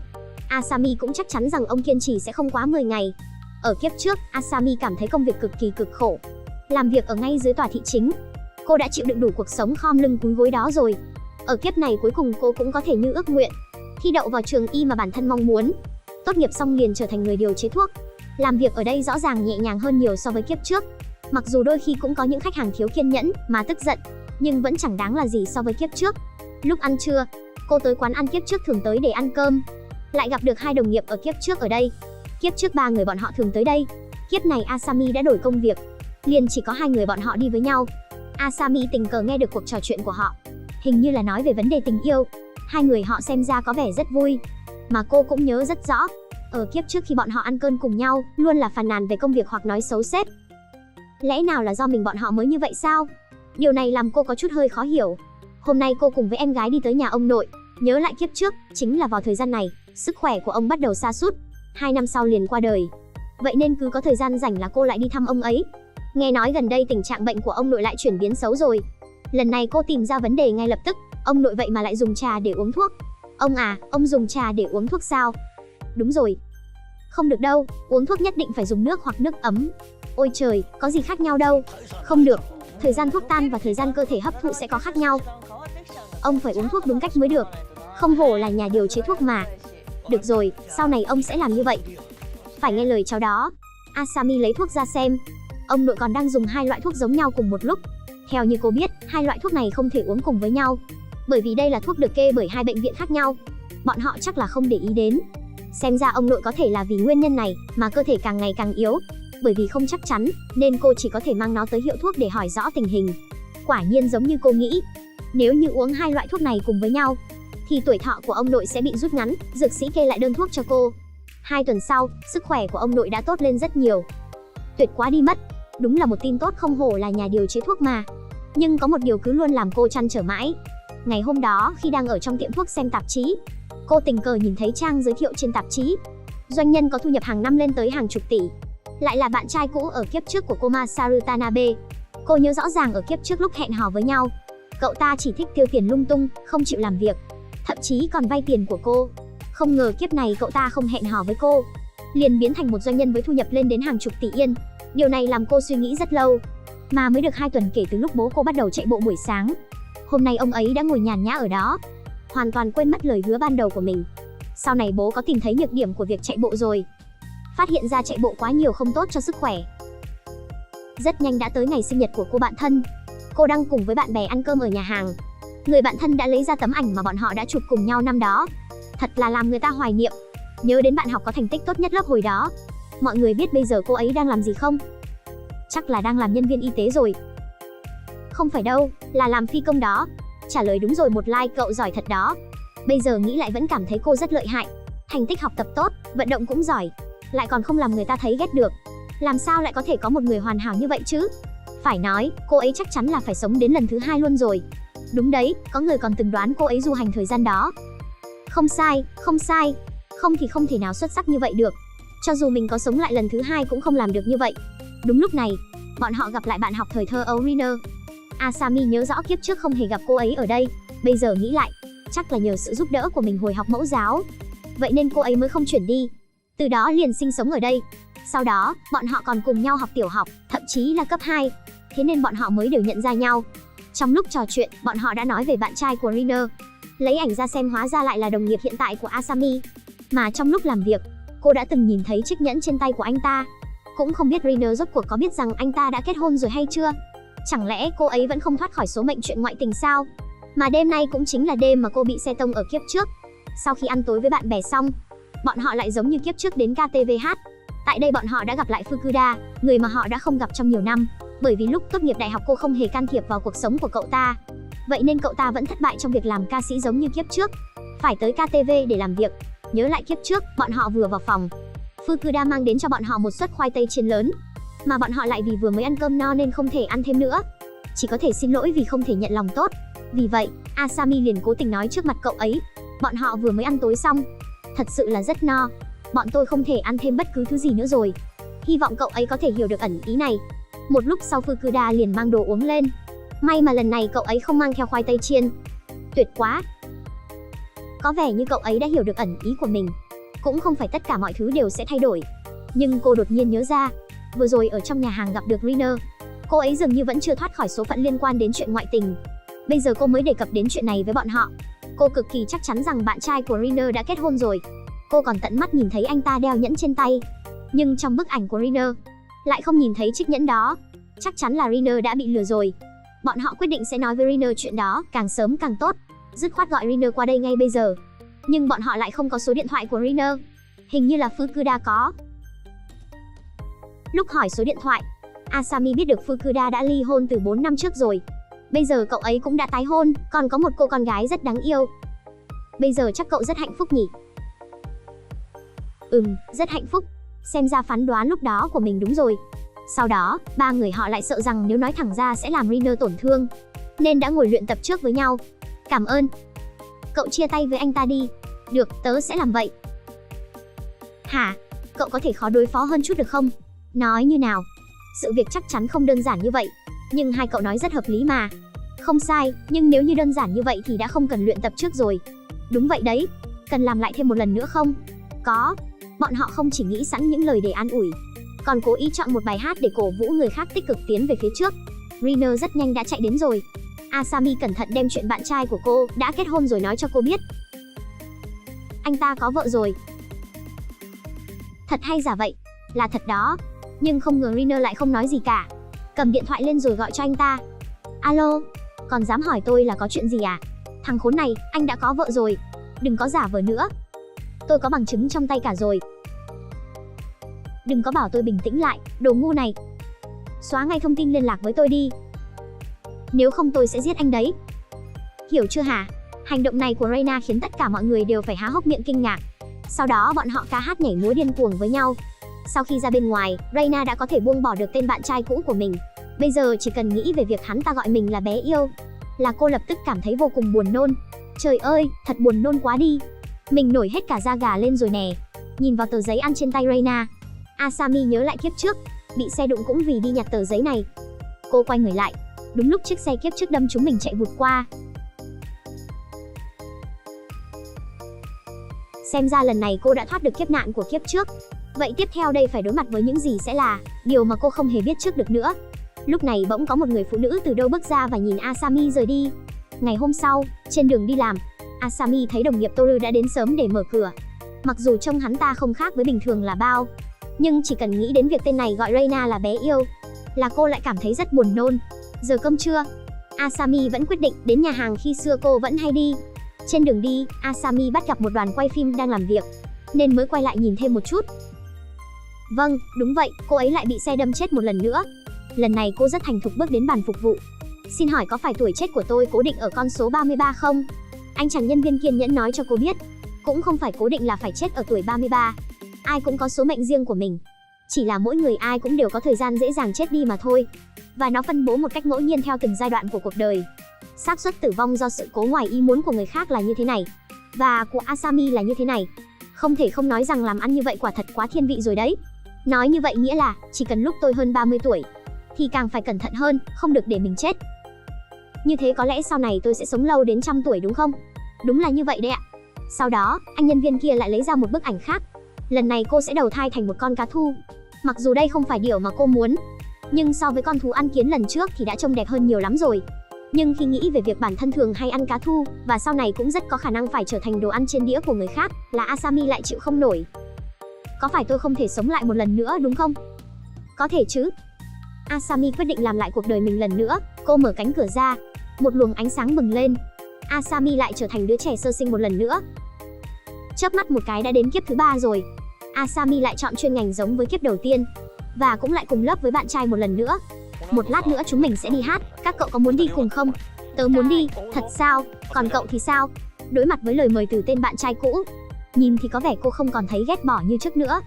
Asami cũng chắc chắn rằng ông kiên trì sẽ không quá 10 ngày. Ở kiếp trước, Asami cảm thấy công việc cực kỳ cực khổ, làm việc ở ngay dưới tòa thị chính. Cô đã chịu đựng đủ cuộc sống khom lưng cúi gối đó rồi. Ở kiếp này cuối cùng cô cũng có thể như ước nguyện, thi đậu vào trường y mà bản thân mong muốn. Tốt nghiệp xong liền trở thành người điều chế thuốc. Làm việc ở đây rõ ràng nhẹ nhàng hơn nhiều so với kiếp trước. Mặc dù đôi khi cũng có những khách hàng thiếu kiên nhẫn mà tức giận, nhưng vẫn chẳng đáng là gì so với kiếp trước. Lúc ăn trưa, cô tới quán ăn kiếp trước thường tới để ăn cơm. Lại gặp được hai đồng nghiệp ở kiếp trước ở đây. Kiếp trước ba người bọn họ thường tới đây. Kiếp này Asami đã đổi công việc, liền chỉ có hai người bọn họ đi với nhau. Asami tình cờ nghe được cuộc trò chuyện của họ, hình như là nói về vấn đề tình yêu. Hai người họ xem ra có vẻ rất vui, mà cô cũng nhớ rất rõ. Ở kiếp trước khi bọn họ ăn cơm cùng nhau, luôn là phàn nàn về công việc hoặc nói xấu sếp. Lẽ nào là do mình bọn họ mới như vậy sao? Điều này làm cô có chút hơi khó hiểu. Hôm nay cô cùng với em gái đi tới nhà ông nội, nhớ lại kiếp trước, chính là vào thời gian này, sức khỏe của ông bắt đầu sa sút. 2 năm sau liền qua đời. Vậy nên cứ có thời gian rảnh là cô lại đi thăm ông ấy. Nghe nói gần đây tình trạng bệnh của ông nội lại chuyển biến xấu rồi. Lần này cô tìm ra vấn đề ngay lập tức. Ông nội vậy mà lại dùng trà để uống thuốc. Ông à, ông dùng trà để uống thuốc sao? Đúng rồi. Không được đâu, uống thuốc nhất định phải dùng nước hoặc nước ấm. Ôi trời, có gì khác nhau đâu. Không được, thời gian thuốc tan và thời gian cơ thể hấp thụ sẽ có khác nhau. Ông phải uống thuốc đúng cách mới được. Không hổ là nhà điều chế thuốc mà. Được rồi, sau này ông sẽ làm như vậy. Phải nghe lời cháu đó. Asami lấy thuốc ra xem. Ông nội còn đang dùng hai loại thuốc giống nhau cùng một lúc. Theo như cô biết, hai loại thuốc này không thể uống cùng với nhau, bởi vì đây là thuốc được kê bởi hai bệnh viện khác nhau. Bọn họ chắc là không để ý đến. Xem ra ông nội có thể là vì nguyên nhân này mà cơ thể càng ngày càng yếu. Bởi vì không chắc chắn, nên cô chỉ có thể mang nó tới hiệu thuốc để hỏi rõ tình hình. Quả nhiên giống như cô nghĩ. Nếu như uống hai loại thuốc này cùng với nhau, thì tuổi thọ của ông nội sẽ bị rút ngắn. Dược sĩ kê lại đơn thuốc cho cô. 2 tuần sau, sức khỏe của ông nội đã tốt lên rất nhiều. Tuyệt quá đi mất. Đúng là một tin tốt, không hổ là nhà điều chế thuốc mà. Nhưng có một điều cứ luôn làm cô trăn trở mãi. Ngày hôm đó, khi đang ở trong tiệm thuốc xem tạp chí, cô tình cờ nhìn thấy trang giới thiệu trên tạp chí. Doanh nhân có thu nhập hàng năm lên tới hàng chục tỷ. Lại là bạn trai cũ ở kiếp trước của cô, Masaru Tanabe. Cô nhớ rõ ràng ở kiếp trước lúc hẹn hò với nhau, cậu ta chỉ thích tiêu tiền lung tung, không chịu làm việc, thậm chí còn vay tiền của cô. Không ngờ kiếp này cậu ta không hẹn hò với cô, liền biến thành một doanh nhân với thu nhập lên đến hàng chục tỷ yên. Điều này làm cô suy nghĩ rất lâu. Mà mới được 2 tuần kể từ lúc bố cô bắt đầu chạy bộ buổi sáng. Hôm nay ông ấy đã ngồi nhàn nhã ở đó, hoàn toàn quên mất lời hứa ban đầu của mình. Sau này bố có tìm thấy nhược điểm của việc chạy bộ rồi, phát hiện ra chạy bộ quá nhiều không tốt cho sức khỏe. Rất nhanh đã tới ngày sinh nhật của cô bạn thân. Cô đang cùng với bạn bè ăn cơm ở nhà hàng. Người bạn thân đã lấy ra tấm ảnh mà bọn họ đã chụp cùng nhau năm đó. Thật là làm người ta hoài niệm. Nhớ đến bạn học có thành tích tốt nhất lớp hồi đó. Mọi người biết bây giờ cô ấy đang làm gì không? Chắc là đang làm nhân viên y tế rồi. Không phải đâu, là làm phi công đó. Trả lời đúng rồi, một like, cậu giỏi thật đó. Bây giờ nghĩ lại vẫn cảm thấy cô rất lợi hại. Thành tích học tập tốt, vận động cũng giỏi, lại còn không làm người ta thấy ghét được. Làm sao lại có thể có một người hoàn hảo như vậy chứ? Phải nói, cô ấy chắc chắn là phải sống đến lần thứ 2 luôn rồi. Đúng đấy, có người còn từng đoán cô ấy du hành thời gian đó. Không sai, không sai. Không thì không thể nào xuất sắc như vậy được. Cho dù mình có sống lại lần thứ 2 cũng không làm được như vậy. Đúng lúc này, bọn họ gặp lại bạn học thời thơ ấu Riner. Asami nhớ rõ kiếp trước không hề gặp cô ấy ở đây. Bây giờ nghĩ lại, chắc là nhờ sự giúp đỡ của mình hồi học mẫu giáo. Vậy nên cô ấy mới không chuyển đi, từ đó liền sinh sống ở đây. Sau đó, bọn họ còn cùng nhau học tiểu học, thậm chí là cấp 2. Thế nên bọn họ mới đều nhận ra nhau. Trong lúc trò chuyện, bọn họ đã nói về bạn trai của Riner. Lấy ảnh ra xem, hóa ra lại là đồng nghiệp hiện tại của Asami. Mà trong lúc làm việc, cô đã từng nhìn thấy chiếc nhẫn trên tay của anh ta. Cũng không biết Riner rốt cuộc có biết rằng anh ta đã kết hôn rồi hay chưa. Chẳng lẽ cô ấy vẫn không thoát khỏi số mệnh chuyện ngoại tình sao? Mà đêm nay cũng chính là đêm mà cô bị xe tông ở kiếp trước. Sau khi ăn tối với bạn bè xong, bọn họ lại giống như kiếp trước đến KTVH. Tại đây bọn họ đã gặp lại Fukuda, người mà họ đã không gặp trong nhiều năm. Bởi vì lúc tốt nghiệp đại học cô không hề can thiệp vào cuộc sống của cậu ta. Vậy nên cậu ta vẫn thất bại trong việc làm ca sĩ giống như kiếp trước, phải tới KTV để làm việc. Nhớ lại kiếp trước, bọn họ vừa vào phòng, Fukuda mang đến cho bọn họ một suất khoai tây chiên lớn. Mà bọn họ lại vì vừa mới ăn cơm no nên không thể ăn thêm nữa. Chỉ có thể xin lỗi vì không thể nhận lòng tốt. Vì vậy, Asami liền cố tình nói trước mặt cậu ấy, bọn họ vừa mới ăn tối xong, thật sự là rất no, bọn tôi không thể ăn thêm bất cứ thứ gì nữa rồi. Hy vọng cậu ấy có thể hiểu được ẩn ý này. Một lúc sau Fukuda liền mang đồ uống lên. May mà lần này cậu ấy không mang theo khoai tây chiên. Tuyệt quá. Có vẻ như cậu ấy đã hiểu được ẩn ý của mình. Cũng không phải tất cả mọi thứ đều sẽ thay đổi. Nhưng cô đột nhiên nhớ ra, vừa rồi ở trong nhà hàng gặp được Riner, cô ấy dường như vẫn chưa thoát khỏi số phận liên quan đến chuyện ngoại tình. Bây giờ cô mới đề cập đến chuyện này với bọn họ. Cô cực kỳ chắc chắn rằng bạn trai của Riner đã kết hôn rồi. Cô còn tận mắt nhìn thấy anh ta đeo nhẫn trên tay. Nhưng trong bức ảnh của Riner lại không nhìn thấy chiếc nhẫn đó. Chắc chắn là Reiner đã bị lừa rồi. Bọn họ quyết định sẽ nói với Reiner chuyện đó, càng sớm càng tốt. Dứt khoát gọi Reiner qua đây ngay bây giờ. Nhưng bọn họ lại không có số điện thoại của Reiner. Hình như là Fukuda có. Lúc hỏi số điện thoại, Asami biết được Fukuda đã ly hôn từ 4 năm trước rồi. Bây giờ cậu ấy cũng đã tái hôn, còn có một cô con gái rất đáng yêu. Bây giờ chắc cậu rất hạnh phúc nhỉ? Rất hạnh phúc. Xem ra phán đoán lúc đó của mình đúng rồi. Sau đó, ba người họ lại sợ rằng nếu nói thẳng ra sẽ làm Reiner tổn thương, nên đã ngồi luyện tập trước với nhau. Cảm ơn. Cậu chia tay với anh ta đi. Được, tớ sẽ làm vậy. Hả? Cậu có thể khó đối phó hơn chút được không? Nói như nào? Sự việc chắc chắn không đơn giản như vậy. Nhưng hai cậu nói rất hợp lý mà. Không sai, nhưng nếu như đơn giản như vậy thì đã không cần luyện tập trước rồi. Đúng vậy đấy. Cần làm lại thêm một lần nữa không? Có. Bọn họ không chỉ nghĩ sẵn những lời để an ủi, còn cố ý chọn một bài hát để cổ vũ người khác tích cực tiến về phía trước. Reiner rất nhanh đã chạy đến rồi. Asami cẩn thận đem chuyện bạn trai của cô đã kết hôn rồi nói cho cô biết. Anh ta có vợ rồi. Thật hay giả vậy? Là thật đó. Nhưng không ngờ Reiner lại không nói gì cả. Cầm điện thoại lên rồi gọi cho anh ta. Alo, còn dám hỏi tôi là có chuyện gì à? Thằng khốn này, anh đã có vợ rồi. Đừng có giả vờ nữa. Tôi có bằng chứng trong tay cả rồi. Đừng có bảo tôi bình tĩnh lại, đồ ngu này. Xóa ngay thông tin liên lạc với tôi đi. Nếu không tôi sẽ giết anh đấy. Hiểu chưa hả? Hành động này của Reina khiến tất cả mọi người đều phải há hốc miệng kinh ngạc. Sau đó bọn họ ca hát nhảy múa điên cuồng với nhau. Sau khi ra bên ngoài, Reina đã có thể buông bỏ được tên bạn trai cũ của mình. Bây giờ chỉ cần nghĩ về việc hắn ta gọi mình là bé yêu, là cô lập tức cảm thấy vô cùng buồn nôn. Trời ơi, thật buồn nôn quá đi. Mình nổi hết cả da gà lên rồi nè. Nhìn vào tờ giấy ăn trên tay Reina, Asami nhớ lại kiếp trước, bị xe đụng cũng vì đi nhặt tờ giấy này. Cô quay người lại, đúng lúc chiếc xe kiếp trước đâm trúng mình chạy vụt qua. Xem ra lần này cô đã thoát được kiếp nạn của kiếp trước. Vậy tiếp theo đây phải đối mặt với những gì sẽ là điều mà cô không hề biết trước được nữa. Lúc này bỗng có một người phụ nữ từ đâu bước ra và nhìn Asami rời đi. Ngày hôm sau, trên đường đi làm, Asami thấy đồng nghiệp Toru đã đến sớm để mở cửa. Mặc dù trông hắn ta không khác với bình thường là bao, nhưng chỉ cần nghĩ đến việc tên này gọi Reina là bé yêu, là cô lại cảm thấy rất buồn nôn. Giờ cơm trưa, Asami vẫn quyết định đến nhà hàng khi xưa cô vẫn hay đi. Trên đường đi, Asami bắt gặp một đoàn quay phim đang làm việc, nên mới quay lại nhìn thêm một chút. Vâng, đúng vậy, cô ấy lại bị xe đâm chết một lần nữa. Lần này cô rất thành thục bước đến bàn phục vụ. Xin hỏi có phải tuổi chết của tôi cố định ở con số 33 không? Anh chàng nhân viên kiên nhẫn nói cho cô biết. Cũng không phải cố định là phải chết ở tuổi 33. Ai cũng có số mệnh riêng của mình. Chỉ là mỗi người ai cũng đều có thời gian dễ dàng chết đi mà thôi. Và nó phân bố một cách ngẫu nhiên theo từng giai đoạn của cuộc đời. Xác suất tử vong do sự cố ngoài ý muốn của người khác là như thế này. Và của Asami là như thế này. Không thể không nói rằng làm ăn như vậy quả thật quá thiên vị rồi đấy. Nói như vậy nghĩa là chỉ cần lúc tôi hơn 30 tuổi thì càng phải cẩn thận hơn, không được để mình chết. Như thế có lẽ sau này tôi sẽ sống lâu đến 100 tuổi đúng không? Đúng là như vậy đấy ạ. Sau đó, anh nhân viên kia lại lấy ra một bức ảnh khác. Lần này cô sẽ đầu thai thành một con cá thu. Mặc dù đây không phải điều mà cô muốn, nhưng so với con thú ăn kiến lần trước thì đã trông đẹp hơn nhiều lắm rồi. Nhưng khi nghĩ về việc bản thân thường hay ăn cá thu, và sau này cũng rất có khả năng phải trở thành đồ ăn trên đĩa của người khác, là Asami lại chịu không nổi. Có phải tôi không thể sống lại một lần nữa đúng không? Có thể chứ. Asami quyết định làm lại cuộc đời mình lần nữa. Cô mở cánh cửa ra, một luồng ánh sáng bừng lên. Asami lại trở thành đứa trẻ sơ sinh một lần nữa. Chớp mắt một cái đã đến kiếp thứ 3 rồi. Asami lại chọn chuyên ngành giống với kiếp đầu tiên, và cũng lại cùng lớp với bạn trai một lần nữa. Một lát nữa chúng mình sẽ đi hát, các cậu có muốn đi cùng không? Tớ muốn đi. Thật sao? Còn cậu thì sao? Đối mặt với lời mời từ tên bạn trai cũ, nhìn thì có vẻ cô không còn thấy ghét bỏ như trước nữa.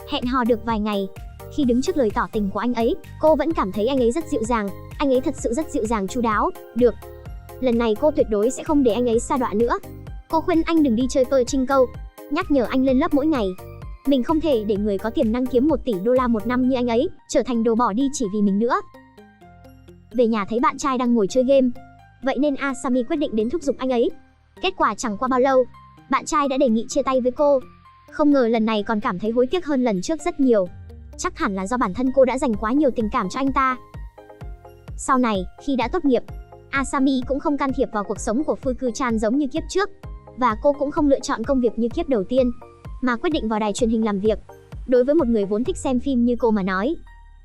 Hẹn hò được vài ngày, khi đứng trước lời tỏ tình của anh ấy, cô vẫn cảm thấy anh ấy rất dịu dàng. Anh ấy thật sự rất dịu dàng chu đáo. Được, lần này cô tuyệt đối sẽ không để anh ấy sa đọa nữa. Cô khuyên anh đừng đi chơi Pachinko, nhắc nhở anh lên lớp mỗi ngày. Mình không thể để người có tiềm năng kiếm 1 tỷ đô la một năm như anh ấy trở thành đồ bỏ đi chỉ vì mình nữa. Về nhà thấy bạn trai đang ngồi chơi game, vậy nên Asami quyết định đến thúc giục anh ấy. Kết quả chẳng qua bao lâu, bạn trai đã đề nghị chia tay với cô. Không ngờ lần này còn cảm thấy hối tiếc hơn lần trước rất nhiều. Chắc hẳn là do bản thân cô đã dành quá nhiều tình cảm cho anh ta. Sau này, khi đã tốt nghiệp, Asami cũng không can thiệp vào cuộc sống của Fuku-chan giống như kiếp trước. Và cô cũng không lựa chọn công việc như kiếp đầu tiên, mà quyết định vào đài truyền hình làm việc. Đối với một người vốn thích xem phim như cô mà nói,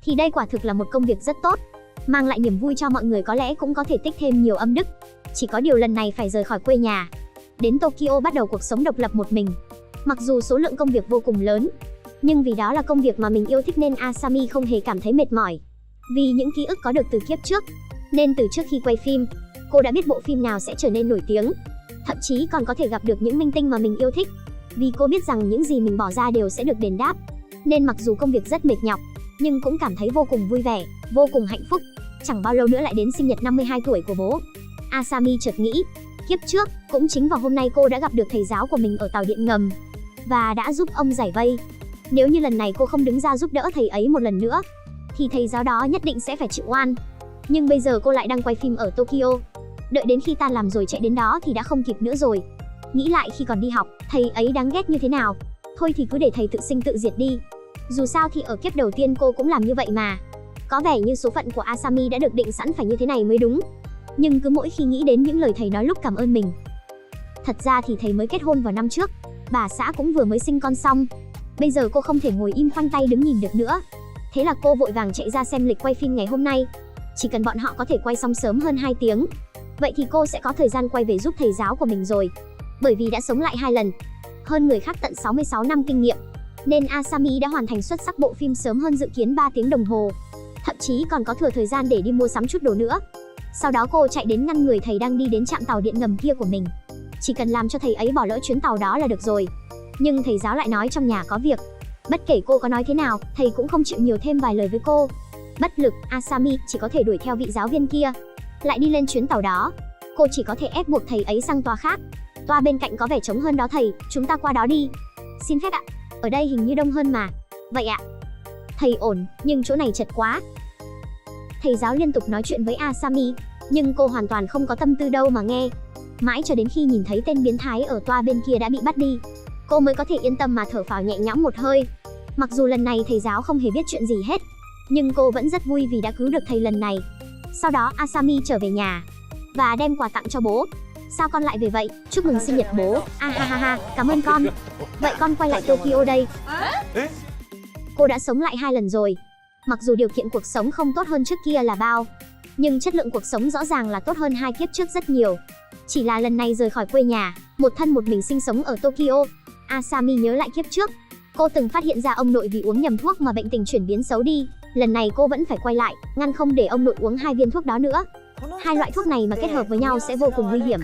thì đây quả thực là một công việc rất tốt, mang lại niềm vui cho mọi người, có lẽ cũng có thể tích thêm nhiều âm đức. Chỉ có điều lần này phải rời khỏi quê nhà, đến Tokyo bắt đầu cuộc sống độc lập một mình. Mặc dù số lượng công việc vô cùng lớn, nhưng vì đó là công việc mà mình yêu thích nên Asami không hề cảm thấy mệt mỏi. Vì những ký ức có được từ kiếp trước, nên từ trước khi quay phim, cô đã biết bộ phim nào sẽ trở nên nổi tiếng. Thậm chí còn có thể gặp được những minh tinh mà mình yêu thích. Vì cô biết rằng những gì mình bỏ ra đều sẽ được đền đáp. Nên mặc dù công việc rất mệt nhọc, nhưng cũng cảm thấy vô cùng vui vẻ, vô cùng hạnh phúc. Chẳng bao lâu nữa lại đến sinh nhật 52 tuổi của bố. Asami chợt nghĩ, kiếp trước, cũng chính vào hôm nay cô đã gặp được thầy giáo của mình ở tàu điện ngầm và đã giúp ông giải vây. Nếu như lần này cô không đứng ra giúp đỡ thầy ấy một lần nữa, thì thầy giáo đó nhất định sẽ phải chịu oan. Nhưng bây giờ cô lại đang quay phim ở Tokyo. Đợi đến khi tan làm rồi chạy đến đó thì đã không kịp nữa rồi. Nghĩ lại khi còn đi học, thầy ấy đáng ghét như thế nào. Thôi thì cứ để thầy tự sinh tự diệt đi. Dù sao thì ở kiếp đầu tiên cô cũng làm như vậy mà. Có vẻ như số phận của Asami đã được định sẵn phải như thế này mới đúng. Nhưng cứ mỗi khi nghĩ đến những lời thầy nói lúc cảm ơn mình. Thật ra thì thầy mới kết hôn vào năm trước, bà xã cũng vừa mới sinh con xong. Bây giờ cô không thể ngồi im khoanh tay đứng nhìn được nữa. Thế là cô vội vàng chạy ra xem lịch quay phim ngày hôm nay. Chỉ cần bọn họ có thể quay xong sớm hơn 2 tiếng, vậy thì cô sẽ có thời gian quay về giúp thầy giáo của mình rồi. Bởi vì đã sống lại 2 lần, hơn người khác tận 66 năm kinh nghiệm, nên Asami đã hoàn thành xuất sắc bộ phim sớm hơn dự kiến 3 tiếng đồng hồ. Thậm chí còn có thừa thời gian để đi mua sắm chút đồ nữa. Sau đó cô chạy đến ngăn người thầy đang đi đến trạm tàu điện ngầm kia của mình. Chỉ cần làm cho thầy ấy bỏ lỡ chuyến tàu đó là được rồi. Nhưng thầy giáo lại nói trong nhà có việc. Bất kể cô có nói thế nào, thầy cũng không chịu nhiều thêm vài lời với cô. Bất lực, Asami chỉ có thể đuổi theo vị giáo viên kia, lại đi lên chuyến tàu đó. Cô chỉ có thể ép buộc thầy ấy sang toa khác. Toa bên cạnh có vẻ trống hơn đó thầy, chúng ta qua đó đi. Xin phép ạ, ở đây hình như đông hơn mà. Vậy ạ. Thầy ổn, nhưng chỗ này chật quá. Thầy giáo liên tục nói chuyện với Asami, nhưng cô hoàn toàn không có tâm tư đâu mà nghe. Mãi cho đến khi nhìn thấy tên biến thái ở toa bên kia đã bị bắt đi, cô mới có thể yên tâm mà thở phào nhẹ nhõm một hơi. Mặc dù lần này thầy giáo không hề biết chuyện gì hết, nhưng cô vẫn rất vui vì đã cứu được thầy lần này. Sau đó Asami trở về nhà và đem quà tặng cho bố. Sao con lại về vậy? Chúc mừng sinh nhật bố. Ha ha ha, cảm ơn con. Vậy con quay lại Tokyo đây. Cô đã sống lại 2 lần rồi. Mặc dù điều kiện cuộc sống không tốt hơn trước kia là bao, nhưng chất lượng cuộc sống rõ ràng là tốt hơn 2 kiếp trước rất nhiều. Chỉ là lần này rời khỏi quê nhà, một thân một mình sinh sống ở Tokyo. Asami nhớ lại kiếp trước, cô từng phát hiện ra ông nội vì uống nhầm thuốc mà bệnh tình chuyển biến xấu đi. Lần này cô vẫn phải quay lại, ngăn không để ông nội uống 2 viên thuốc đó nữa. 2 loại thuốc này mà kết hợp với nhau sẽ vô cùng nguy hiểm.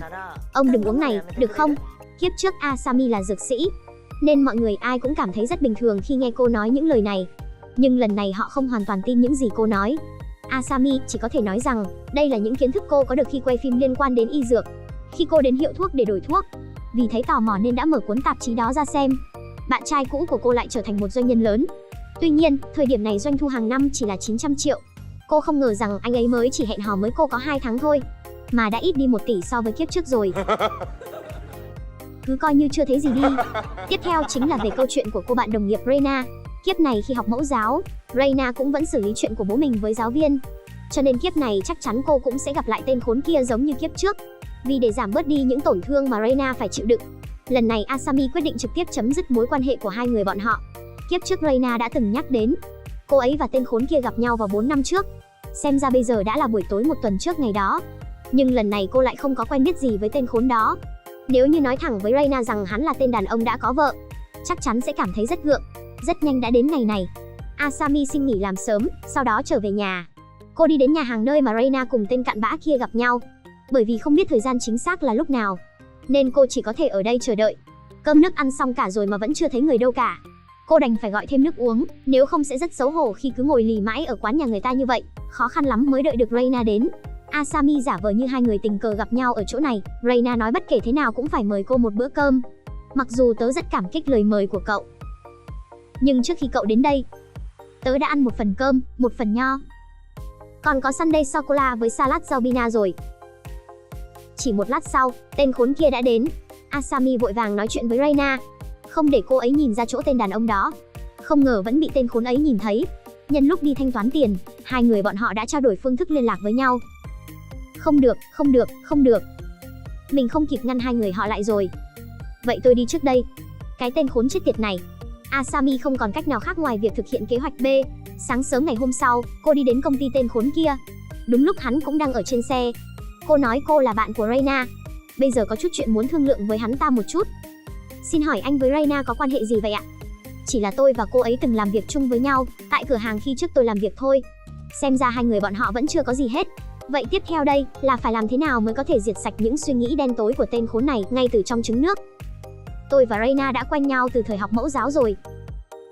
Ông đừng uống này, được không? Kiếp trước Asami là dược sĩ, nên mọi người ai cũng cảm thấy rất bình thường khi nghe cô nói những lời này. Nhưng lần này họ không hoàn toàn tin những gì cô nói. Asami chỉ có thể nói rằng đây là những kiến thức cô có được khi quay phim liên quan đến y dược. Khi cô đến hiệu thuốc để đổi thuốc, vì thấy tò mò nên đã mở cuốn tạp chí đó ra xem. Bạn trai cũ của cô lại trở thành một doanh nhân lớn. Tuy nhiên, thời điểm này doanh thu hàng năm chỉ là 900 triệu. Cô không ngờ rằng anh ấy mới chỉ hẹn hò mới cô có 2 tháng thôi, mà đã ít đi 1 tỷ so với kiếp trước rồi. Cứ coi như chưa thấy gì đi. Tiếp theo chính là về câu chuyện của cô bạn đồng nghiệp Reina. Kiếp này khi học mẫu giáo, Reina cũng vẫn xử lý chuyện của bố mình với giáo viên. Cho nên kiếp này chắc chắn cô cũng sẽ gặp lại tên khốn kia giống như kiếp trước. Vì để giảm bớt đi những tổn thương mà Reina phải chịu đựng, lần này Asami quyết định trực tiếp chấm dứt mối quan hệ của hai người bọn họ. Kiếp trước Reina đã từng nhắc đến, cô ấy và tên khốn kia gặp nhau vào 4 năm trước. Xem ra bây giờ đã là buổi tối 1 tuần trước ngày đó. Nhưng lần này cô lại không có quen biết gì với tên khốn đó. Nếu như nói thẳng với Reina rằng hắn là tên đàn ông đã có vợ, chắc chắn sẽ cảm thấy rất gượng. Rất nhanh đã đến ngày này. Asami xin nghỉ làm sớm, sau đó trở về nhà. Cô đi đến nhà hàng nơi mà Reina cùng tên cặn bã kia gặp nhau. Bởi vì không biết thời gian chính xác là lúc nào, nên cô chỉ có thể ở đây chờ đợi. Cơm nước ăn xong cả rồi mà vẫn chưa thấy người đâu cả. Cô đành phải gọi thêm nước uống, nếu không sẽ rất xấu hổ khi cứ ngồi lì mãi ở quán nhà người ta như vậy. Khó khăn lắm mới đợi được Reina đến. Asami giả vờ như hai người tình cờ gặp nhau ở chỗ này. Reina nói bất kể thế nào cũng phải mời cô một bữa cơm. Mặc dù tớ rất cảm kích lời mời của cậu, nhưng trước khi cậu đến đây, tớ đã ăn một phần cơm, một phần nho, còn có sundae sô-cô-la với salad rau bina rồi. Chỉ một lát sau, tên khốn kia đã đến. Asami vội vàng nói chuyện với Reina, không để cô ấy nhìn ra chỗ tên đàn ông đó. Không ngờ vẫn bị tên khốn ấy nhìn thấy. Nhân lúc đi thanh toán tiền, hai người bọn họ đã trao đổi phương thức liên lạc với nhau. Không được, không được, không được. Mình không kịp ngăn hai người họ lại rồi. Vậy tôi đi trước đây. Cái tên khốn chết tiệt này. Asami không còn cách nào khác ngoài việc thực hiện kế hoạch B. Sáng sớm ngày hôm sau, cô đi đến công ty tên khốn kia. Đúng lúc hắn cũng đang ở trên xe. Cô nói cô là bạn của Reina. Bây giờ có chút chuyện muốn thương lượng với hắn ta một chút. Xin hỏi anh với Reina có quan hệ gì vậy ạ? Chỉ là tôi và cô ấy từng làm việc chung với nhau, tại cửa hàng khi trước tôi làm việc thôi. Xem ra hai người bọn họ vẫn chưa có gì hết. Vậy tiếp theo đây là phải làm thế nào mới có thể diệt sạch những suy nghĩ đen tối của tên khốn này ngay từ trong trứng nước. Tôi và Reina đã quen nhau từ thời học mẫu giáo rồi.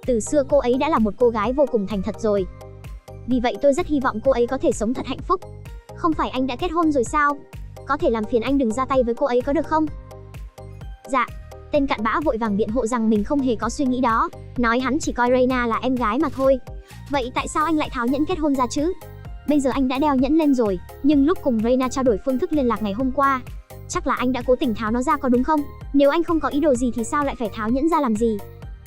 Từ xưa cô ấy đã là một cô gái vô cùng thành thật rồi. Vì vậy tôi rất hy vọng cô ấy có thể sống thật hạnh phúc. Không phải anh đã kết hôn rồi sao? Có thể làm phiền anh đừng ra tay với cô ấy có được không? Dạ. Tên cặn bã vội vàng biện hộ rằng mình không hề có suy nghĩ đó, nói hắn chỉ coi Reina là em gái mà thôi. Vậy tại sao anh lại tháo nhẫn kết hôn ra chứ? Bây giờ anh đã đeo nhẫn lên rồi, nhưng lúc cùng Reina trao đổi phương thức liên lạc ngày hôm qua, chắc là anh đã cố tình tháo nó ra có đúng không? Nếu anh không có ý đồ gì thì sao lại phải tháo nhẫn ra làm gì?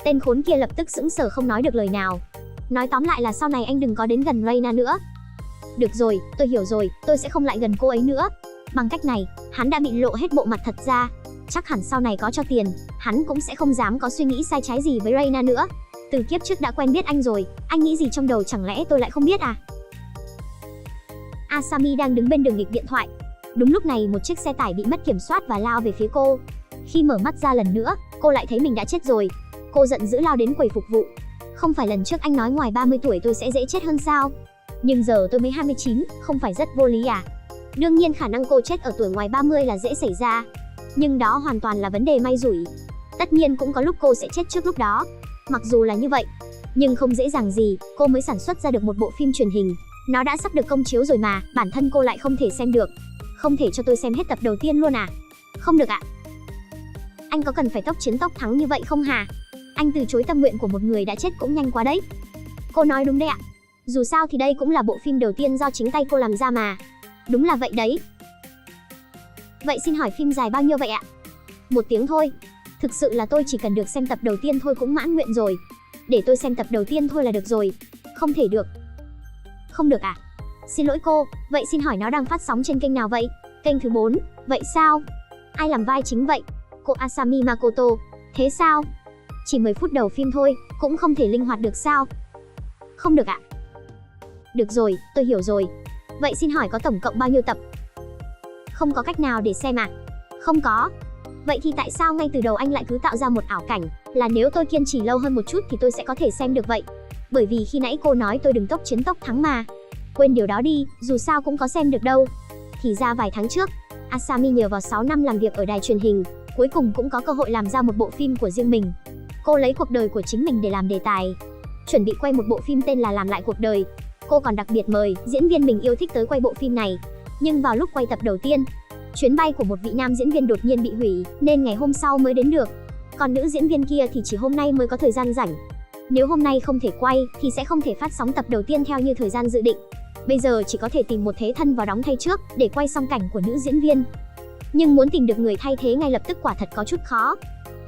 Tên khốn kia lập tức sững sờ không nói được lời nào. Nói tóm lại là sau này anh đừng có đến gần Reina nữa. Được rồi, tôi hiểu rồi, tôi sẽ không lại gần cô ấy nữa. Bằng cách này, hắn đã bị lộ hết bộ mặt thật ra. Chắc hẳn sau này có cho tiền, hắn cũng sẽ không dám có suy nghĩ sai trái gì với Reina nữa. Từ kiếp trước đã quen biết anh rồi, anh nghĩ gì trong đầu chẳng lẽ tôi lại không biết à? Asami đang đứng bên đường nghịch điện thoại. Đúng lúc này một chiếc xe tải bị mất kiểm soát và lao về phía cô. Khi mở mắt ra lần nữa, cô lại thấy mình đã chết rồi. Cô giận dữ lao đến quầy phục vụ. Không phải lần trước anh nói ngoài 30 tuổi tôi sẽ dễ chết hơn sao? Nhưng giờ tôi mới 29, không phải rất vô lý à? Đương nhiên khả năng cô chết ở tuổi ngoài 30 là dễ xảy ra. Nhưng đó hoàn toàn là vấn đề may rủi. Tất nhiên cũng có lúc cô sẽ chết trước lúc đó. Mặc dù là như vậy, nhưng không dễ dàng gì, cô mới sản xuất ra được một bộ phim truyền hình. Nó đã sắp được công chiếu rồi mà, bản thân cô lại không thể xem được. Không thể cho tôi xem hết tập đầu tiên luôn à? Không được ạ. Anh có cần phải tốc chiến tốc thắng như vậy không hả? Anh từ chối tâm nguyện của một người đã chết cũng nhanh quá đấy. Cô nói đúng đấy ạ. Dù sao thì đây cũng là bộ phim đầu tiên do chính tay cô làm ra mà. Đúng là vậy đấy. Vậy xin hỏi phim dài bao nhiêu vậy ạ? 1 tiếng thôi. Thực sự là tôi chỉ cần được xem tập đầu tiên thôi cũng mãn nguyện rồi. Để tôi xem tập đầu tiên thôi là được rồi. Không thể được. Không được à? Xin lỗi cô, vậy xin hỏi nó đang phát sóng trên kênh nào vậy? Kênh thứ 4, vậy sao? Ai làm vai chính vậy? Cô Asami Makoto. Thế sao? Chỉ 10 phút đầu phim thôi, cũng không thể linh hoạt được sao? Không được ạ. Được rồi, tôi hiểu rồi. Vậy xin hỏi có tổng cộng bao nhiêu tập? Không có cách nào để xem à? Không có. Vậy thì tại sao ngay từ đầu anh lại cứ tạo ra một ảo cảnh là nếu tôi kiên trì lâu hơn một chút thì tôi sẽ có thể xem được vậy? Bởi vì khi nãy cô nói tôi đừng tốc chiến tốc thắng mà. Quên điều đó đi, dù sao cũng có xem được đâu. Thì ra vài tháng trước, Asami nhờ vào 6 năm làm việc ở đài truyền hình, cuối cùng cũng có cơ hội làm ra một bộ phim của riêng mình. Cô lấy cuộc đời của chính mình để làm đề tài, chuẩn bị quay một bộ phim tên là Làm lại cuộc đời. Cô còn đặc biệt mời diễn viên mình yêu thích tới quay bộ phim này. Nhưng vào lúc quay tập đầu tiên, chuyến bay của một vị nam diễn viên đột nhiên bị hủy, nên ngày hôm sau mới đến được. Còn nữ diễn viên kia thì chỉ hôm nay mới có thời gian rảnh. Nếu hôm nay không thể quay thì sẽ không thể phát sóng tập đầu tiên theo như thời gian dự định. Bây giờ chỉ có thể tìm một thế thân vào đóng thay trước để quay xong cảnh của nữ diễn viên. Nhưng muốn tìm được người thay thế ngay lập tức quả thật có chút khó.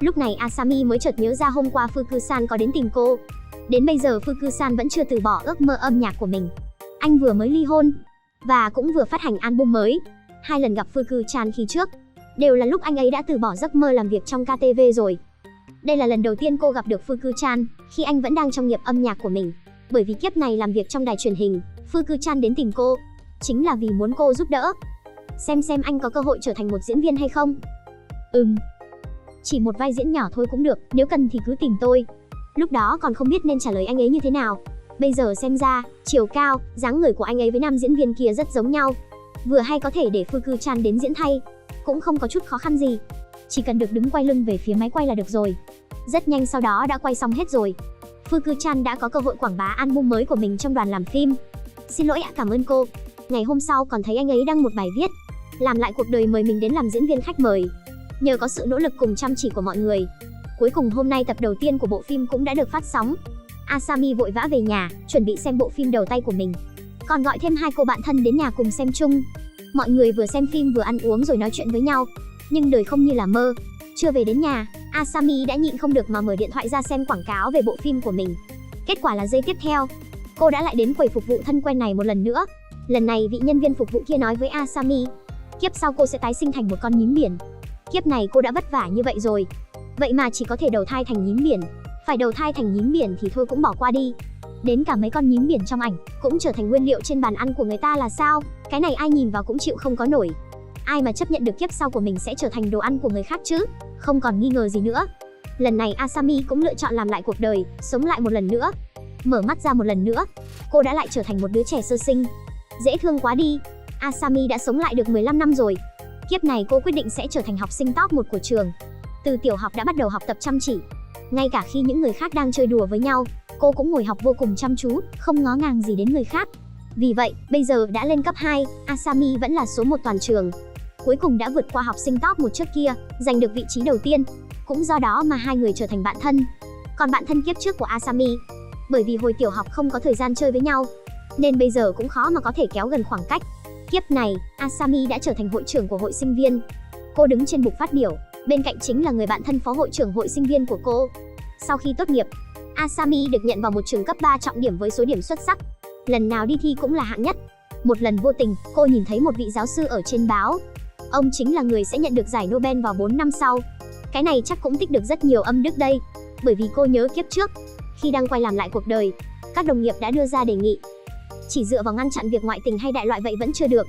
Lúc này Asami mới chợt nhớ ra hôm qua Fuku-san có đến tìm cô. Đến bây giờ Fuku-san vẫn chưa từ bỏ ước mơ âm nhạc của mình. Anh vừa mới ly hôn và cũng vừa phát hành album mới. 2 lần gặp Fuku-chan khi trước đều là lúc anh ấy đã từ bỏ giấc mơ làm việc trong KTV rồi. Đây là lần đầu tiên cô gặp được Fuku-chan khi anh vẫn đang trong nghiệp âm nhạc của mình. Bởi vì kiếp này làm việc trong đài truyền hình, Fuku-chan đến tìm cô chính là vì muốn cô giúp đỡ. Xem anh có cơ hội trở thành một diễn viên hay không? Chỉ một vai diễn nhỏ thôi cũng được, nếu cần thì cứ tìm tôi. Lúc đó còn không biết nên trả lời anh ấy như thế nào. Bây giờ xem ra, chiều cao, dáng người của anh ấy với nam diễn viên kia rất giống nhau. Vừa hay có thể để Fuku-chan đến diễn thay, cũng không có chút khó khăn gì. Chỉ cần được đứng quay lưng về phía máy quay là được rồi. Rất nhanh sau đó đã quay xong hết rồi. Fuku-chan đã có cơ hội quảng bá album mới của mình trong đoàn làm phim. Xin lỗi ạ, cảm ơn cô. Ngày hôm sau còn thấy anh ấy đăng một bài viết Làm lại cuộc đời mời mình đến làm diễn viên khách mời. Nhờ có sự nỗ lực cùng chăm chỉ của mọi người, cuối cùng hôm nay tập đầu tiên của bộ phim cũng đã được phát sóng. Asami vội vã về nhà, chuẩn bị xem bộ phim đầu tay của mình. Còn gọi thêm 2 cô bạn thân đến nhà cùng xem chung. Mọi người vừa xem phim vừa ăn uống rồi nói chuyện với nhau. Nhưng đời không như là mơ. Chưa về đến nhà, Asami đã nhịn không được mà mở điện thoại ra xem quảng cáo về bộ phim của mình. Kết quả là giây tiếp theo, cô đã lại đến quầy phục vụ thân quen này một lần nữa. Lần này vị nhân viên phục vụ kia nói với Asami, kiếp sau cô sẽ tái sinh thành một con nhím biển. Kiếp này cô đã vất vả như vậy rồi, vậy mà chỉ có thể đầu thai thành nhím biển. phải đầu thai thành nhím biển thì thôi cũng bỏ qua đi. Đến cả mấy con nhím biển trong ảnh cũng trở thành nguyên liệu trên bàn ăn của người ta là sao? Cái này ai nhìn vào cũng chịu không có nổi. Ai mà chấp nhận được kiếp sau của mình sẽ trở thành đồ ăn của người khác chứ? Không còn nghi ngờ gì nữa. Lần này Asami cũng lựa chọn làm lại cuộc đời, sống lại một lần nữa. Mở mắt ra một lần nữa, cô đã lại trở thành một đứa trẻ sơ sinh. Dễ thương quá đi. Asami đã sống lại được 15 năm rồi. Kiếp này cô quyết định sẽ trở thành học sinh top 1 của trường. Từ tiểu học đã bắt đầu học tập chăm chỉ. Ngay cả khi những người khác đang chơi đùa với nhau, cô cũng ngồi học vô cùng chăm chú, không ngó ngàng gì đến người khác. Vì vậy, bây giờ đã lên cấp 2, Asami vẫn là số 1 toàn trường. Cuối cùng đã vượt qua học sinh top 1 trước kia, giành được vị trí đầu tiên. Cũng do đó mà hai người trở thành bạn thân. Còn bạn thân kiếp trước của Asami, bởi vì hồi tiểu học không có thời gian chơi với nhau, nên bây giờ cũng khó mà có thể kéo gần khoảng cách. Kiếp này, Asami đã trở thành hội trưởng của hội sinh viên. Cô đứng trên bục phát biểu, bên cạnh chính là người bạn thân phó hội trưởng hội sinh viên của cô. Sau khi tốt nghiệp, Asami được nhận vào một trường cấp 3 trọng điểm với số điểm xuất sắc. Lần nào đi thi cũng là hạng nhất. Một lần vô tình, cô nhìn thấy một vị giáo sư ở trên báo. Ông chính là người sẽ nhận được giải Nobel vào 4 năm sau. Cái này chắc cũng tích được rất nhiều âm đức đây. Bởi vì cô nhớ kiếp trước, khi đang quay làm lại cuộc đời, các đồng nghiệp đã đưa ra đề nghị. Chỉ dựa vào ngăn chặn việc ngoại tình hay đại loại vậy vẫn chưa được.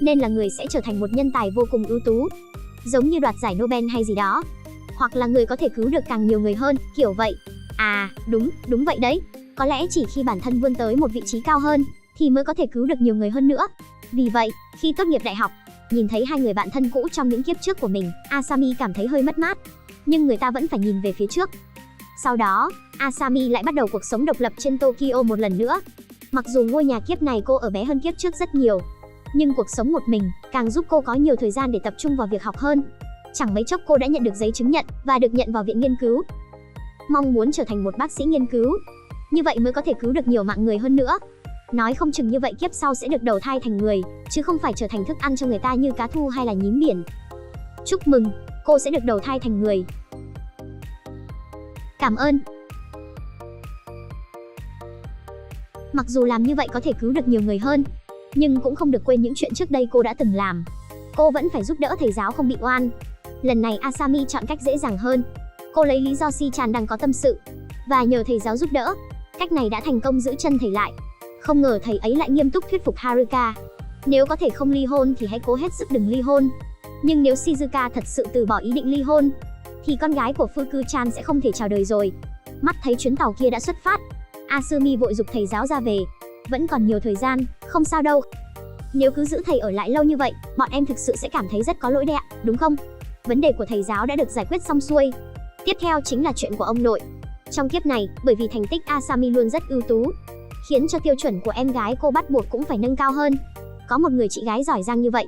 Nên là người sẽ trở thành một nhân tài vô cùng ưu tú, giống như đoạt giải Nobel hay gì đó. Hoặc là người có thể cứu được càng nhiều người hơn, kiểu vậy. À, đúng vậy đấy. Có lẽ chỉ khi bản thân vươn tới một vị trí cao hơn, thì mới có thể cứu được nhiều người hơn nữa. Vì vậy, khi tốt nghiệp đại học, nhìn thấy hai người bạn thân cũ trong những kiếp trước của mình, Asami cảm thấy hơi mất mát. Nhưng người ta vẫn phải nhìn về phía trước. Sau đó, Asami lại bắt đầu cuộc sống độc lập trên Tokyo một lần nữa. Mặc dù ngôi nhà kiếp này cô ở bé hơn kiếp trước rất nhiều, nhưng cuộc sống một mình càng giúp cô có nhiều thời gian để tập trung vào việc học hơn. Chẳng mấy chốc cô đã nhận được giấy chứng nhận và được nhận vào viện nghiên cứu. Mong muốn trở thành một bác sĩ nghiên cứu, như vậy mới có thể cứu được nhiều mạng người hơn nữa. Nói không chừng như vậy kiếp sau sẽ được đầu thai thành người, chứ không phải trở thành thức ăn cho người ta như cá thu hay là nhím biển. Chúc mừng, cô sẽ được đầu thai thành người. Cảm ơn. Mặc dù làm như vậy có thể cứu được nhiều người hơn, nhưng cũng không được quên những chuyện trước đây cô đã từng làm. Cô vẫn phải giúp đỡ thầy giáo không bị oan. Lần này Asami chọn cách dễ dàng hơn. Cô lấy lý do Si-chan đang có tâm sự và nhờ thầy giáo giúp đỡ. Cách này đã thành công giữ chân thầy lại. Không ngờ thầy ấy lại nghiêm túc thuyết phục Haruka. Nếu có thể không ly hôn thì hãy cố hết sức đừng ly hôn. Nhưng nếu Shizuka thật sự từ bỏ ý định ly hôn, thì con gái của Fuku-chan sẽ không thể chào đời rồi. Mắt thấy chuyến tàu kia đã xuất phát, Asumi vội giục thầy giáo ra về. Vẫn còn nhiều thời gian, không sao đâu. Nếu cứ giữ thầy ở lại lâu như vậy, bọn em thực sự sẽ cảm thấy rất có lỗi đấy ạ, đúng không? Vấn đề của thầy giáo đã được giải quyết xong xuôi. Tiếp theo chính là chuyện của ông nội. Trong kiếp này, bởi vì thành tích Asami luôn rất ưu tú, khiến cho tiêu chuẩn của em gái cô bắt buộc cũng phải nâng cao hơn. Có một người chị gái giỏi giang như vậy,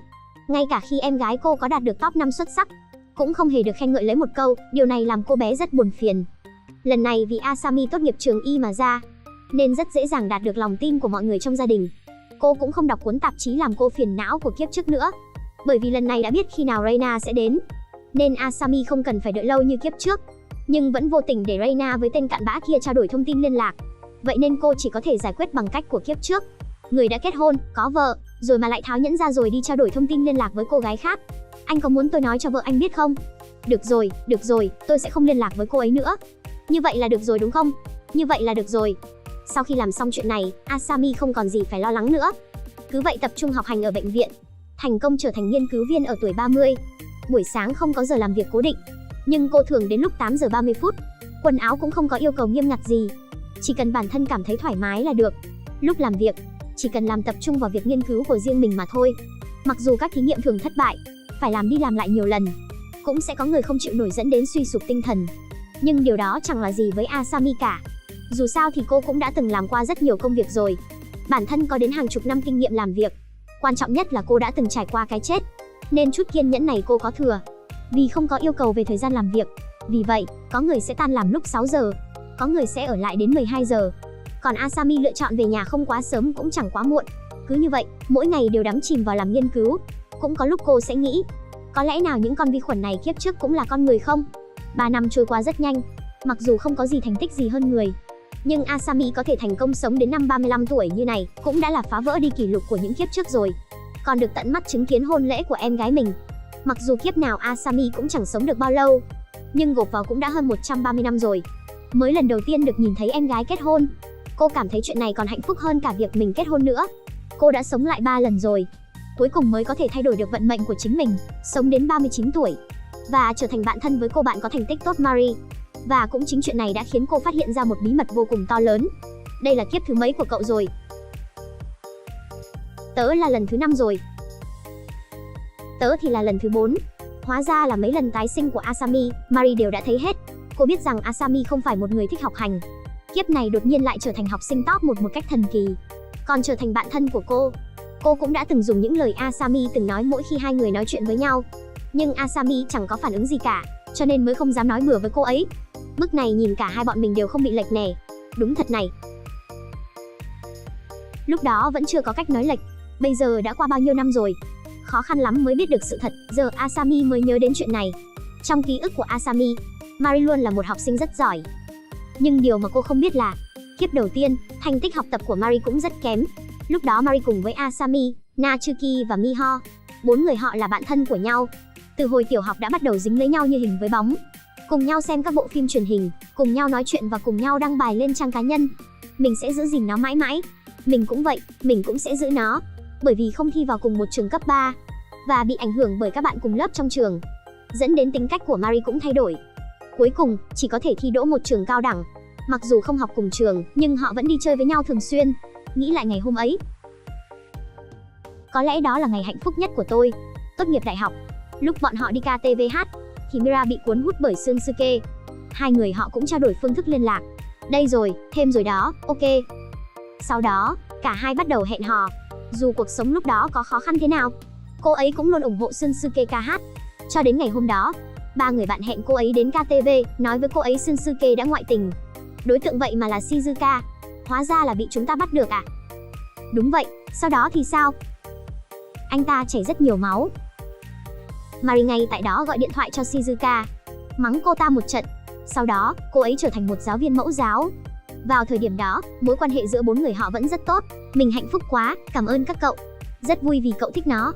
ngay cả khi em gái cô có đạt được top 5 xuất sắc, cũng không hề được khen ngợi lấy một câu. Điều này làm cô bé rất buồn phiền. Lần này vì Asami tốt nghiệp trường y mà ra, nên rất dễ dàng đạt được lòng tin của mọi người trong gia đình. Cô cũng không đọc cuốn tạp chí làm cô phiền não của kiếp trước nữa, bởi vì lần này đã biết khi nào Reina sẽ đến, nên Asami không cần phải đợi lâu như kiếp trước. Nhưng vẫn vô tình để Reina với tên cặn bã kia trao đổi thông tin liên lạc. Vậy nên cô chỉ có thể giải quyết bằng cách của kiếp trước. Người đã kết hôn, có vợ, rồi mà lại tháo nhẫn ra rồi đi trao đổi thông tin liên lạc với cô gái khác. Anh có muốn tôi nói cho vợ anh biết không? Được rồi, tôi sẽ không liên lạc với cô ấy nữa. Như vậy là được rồi đúng không? Như vậy là được rồi. Sau khi làm xong chuyện này, Asami không còn gì phải lo lắng nữa. Cứ vậy tập trung học hành ở bệnh viện, thành công trở thành nghiên cứu viên ở tuổi 30. Buổi sáng không có giờ làm việc cố định, nhưng cô thường đến lúc 8 giờ 30 phút. Quần áo cũng không có yêu cầu nghiêm ngặt gì, chỉ cần bản thân cảm thấy thoải mái là được. Lúc làm việc, chỉ cần làm tập trung vào việc nghiên cứu của riêng mình mà thôi. Mặc dù các thí nghiệm thường thất bại, phải làm đi làm lại nhiều lần, cũng sẽ có người không chịu nổi dẫn đến suy sụp tinh thần. Nhưng điều đó chẳng là gì với Asami cả. Dù sao thì cô cũng đã từng làm qua rất nhiều công việc rồi. Bản thân có đến hàng chục năm kinh nghiệm làm việc. Quan trọng nhất là cô đã từng trải qua cái chết, nên chút kiên nhẫn này cô có thừa. Vì không có yêu cầu về thời gian làm việc, vì vậy, có người sẽ tan làm lúc 6 giờ, có người sẽ ở lại đến 12 giờ. Còn Asami lựa chọn về nhà không quá sớm cũng chẳng quá muộn. Cứ như vậy, mỗi ngày đều đắm chìm vào làm nghiên cứu. Cũng có lúc cô sẽ nghĩ, có lẽ nào những con vi khuẩn này kiếp trước cũng là con người không? 3 năm trôi qua rất nhanh. Mặc dù không có gì thành tích gì hơn người, nhưng Asami có thể thành công sống đến năm 35 tuổi như này cũng đã là phá vỡ đi kỷ lục của những kiếp trước rồi. Còn được tận mắt chứng kiến hôn lễ của em gái mình. Mặc dù kiếp nào Asami cũng chẳng sống được bao lâu, nhưng gộp vào cũng đã hơn 130 năm rồi. mới lần đầu tiên được nhìn thấy em gái kết hôn. Cô cảm thấy chuyện này còn hạnh phúc hơn cả việc mình kết hôn nữa. Cô đã sống lại 3 lần rồi, cuối cùng mới có thể thay đổi được vận mệnh của chính mình, sống đến 39 tuổi và trở thành bạn thân với cô bạn có thành tích tốt Marie. Và cũng chính chuyện này đã khiến cô phát hiện ra một bí mật vô cùng to lớn. Đây là kiếp thứ mấy của cậu rồi? Tớ là lần thứ 5 rồi. Tớ thì là lần thứ 4. Hóa ra là mấy lần tái sinh của Asami, Marie đều đã thấy hết. Cô biết rằng Asami không phải một người thích học hành. Kiếp này đột nhiên lại trở thành học sinh top 1 một cách thần kỳ. Còn trở thành bạn thân của cô. Cô cũng đã từng dùng những lời Asami từng nói mỗi khi hai người nói chuyện với nhau. Nhưng Asami chẳng có phản ứng gì cả, cho nên mới không dám nói bừa với cô ấy. Mức này nhìn cả hai bọn mình đều không bị lệch nè. Đúng thật này. Lúc đó vẫn chưa có cách nói lệch. Bây giờ đã qua bao nhiêu năm rồi, khó khăn lắm mới biết được sự thật. Giờ Asami mới nhớ đến chuyện này. Trong ký ức của Asami, Marie luôn là một học sinh rất giỏi. Nhưng điều mà cô không biết là kiếp đầu tiên, thành tích học tập của Marie cũng rất kém. Lúc đó Marie cùng với Asami, Natsuki và Miho, 4 người họ là bạn thân của nhau. Từ hồi tiểu học đã bắt đầu dính lấy nhau như hình với bóng. Cùng nhau xem các bộ phim truyền hình, cùng nhau nói chuyện và cùng nhau đăng bài lên trang cá nhân. Mình sẽ giữ gìn nó mãi mãi. Mình cũng vậy, mình cũng sẽ giữ nó. Bởi vì không thi vào cùng một trường cấp 3 và bị ảnh hưởng bởi các bạn cùng lớp trong trường, dẫn đến tính cách của Marie cũng thay đổi. Cuối cùng, chỉ có thể thi đỗ một trường cao đẳng. Mặc dù không học cùng trường, nhưng họ vẫn đi chơi với nhau thường xuyên. Nghĩ lại ngày hôm ấy, có lẽ đó là ngày hạnh phúc nhất của tôi. Tốt nghiệp đại học, lúc bọn họ đi KTVH, thì Mira bị cuốn hút bởi Shunsuke. Hai người họ cũng trao đổi phương thức liên lạc. Đây rồi, thêm rồi đó, ok. Sau đó, cả hai bắt đầu hẹn hò. Dù cuộc sống lúc đó có khó khăn thế nào, cô ấy cũng luôn ủng hộ Shunsuke ca hát. Cho đến ngày hôm đó, 3 người bạn hẹn cô ấy đến KTV, nói với cô ấy Shunsuke đã ngoại tình. Đối tượng vậy mà là Shizuka. Hóa ra là bị chúng ta bắt được à? Đúng vậy, sau đó thì sao? Anh ta chảy rất nhiều máu. Marie ngay tại đó gọi điện thoại cho Shizuka, mắng cô ta một trận. Sau đó, cô ấy trở thành một giáo viên mẫu giáo. Vào thời điểm đó, mối quan hệ giữa 4 người họ vẫn rất tốt. Mình hạnh phúc quá, cảm ơn các cậu. Rất vui vì cậu thích nó.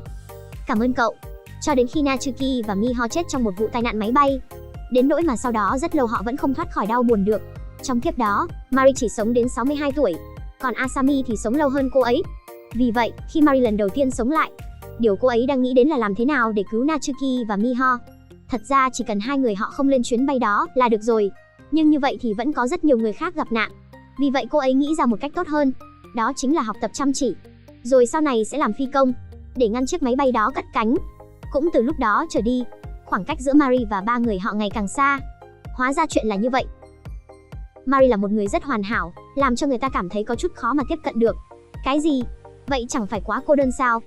Cảm ơn cậu. Cho đến khi Natsuki và Miho chết trong một vụ tai nạn máy bay. Đến nỗi mà sau đó rất lâu họ vẫn không thoát khỏi đau buồn được. Trong kiếp đó, Marie chỉ sống đến 62 tuổi, còn Asami thì sống lâu hơn cô ấy. Vì vậy, khi Marie lần đầu tiên sống lại, điều cô ấy đang nghĩ đến là làm thế nào để cứu Natsuki và Miho. Thật ra chỉ cần hai người họ không lên chuyến bay đó là được rồi. Nhưng như vậy thì vẫn có rất nhiều người khác gặp nạn. Vì vậy cô ấy nghĩ ra một cách tốt hơn. Đó chính là học tập chăm chỉ. Rồi sau này sẽ làm phi công, để ngăn chiếc máy bay đó cất cánh. Cũng từ lúc đó trở đi, khoảng cách giữa Marie và 3 người họ ngày càng xa. Hóa ra chuyện là như vậy. Marie là một người rất hoàn hảo, làm cho người ta cảm thấy có chút khó mà tiếp cận được. Cái gì? Vậy chẳng phải quá cô đơn sao?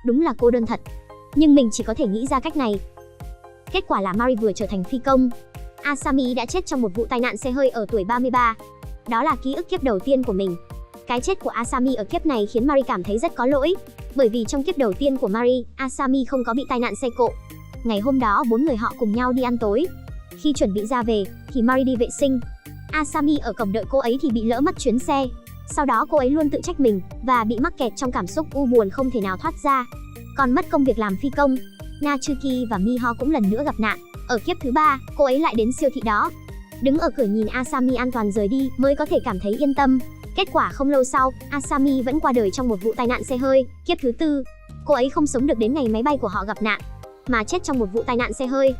Đúng là cô đơn thật. Nhưng mình chỉ có thể nghĩ ra cách này. Kết quả là Marie vừa trở thành phi công, Asami đã chết trong một vụ tai nạn xe hơi ở tuổi 33. Đó là ký ức kiếp đầu tiên của mình. Cái chết của Asami ở kiếp này khiến Marie cảm thấy rất có lỗi. Bởi vì trong kiếp đầu tiên của Marie, Asami không có bị tai nạn xe cộ. Ngày hôm đó 4 người họ cùng nhau đi ăn tối. Khi chuẩn bị ra về, thì Marie đi vệ sinh. Asami ở cổng đợi cô ấy thì bị lỡ mất chuyến xe. Sau đó cô ấy luôn tự trách mình và bị mắc kẹt trong cảm xúc u buồn không thể nào thoát ra. Còn mất công việc làm phi công. Natsuki và Miho cũng lần nữa gặp nạn. Ở kiếp thứ 3, cô ấy lại đến siêu thị đó. Đứng ở cửa nhìn Asami an toàn rời đi mới có thể cảm thấy yên tâm. Kết quả không lâu sau, Asami vẫn qua đời trong một vụ tai nạn xe hơi. Kiếp thứ 4, cô ấy không sống được đến ngày máy bay của họ gặp nạn, mà chết trong một vụ tai nạn xe hơi.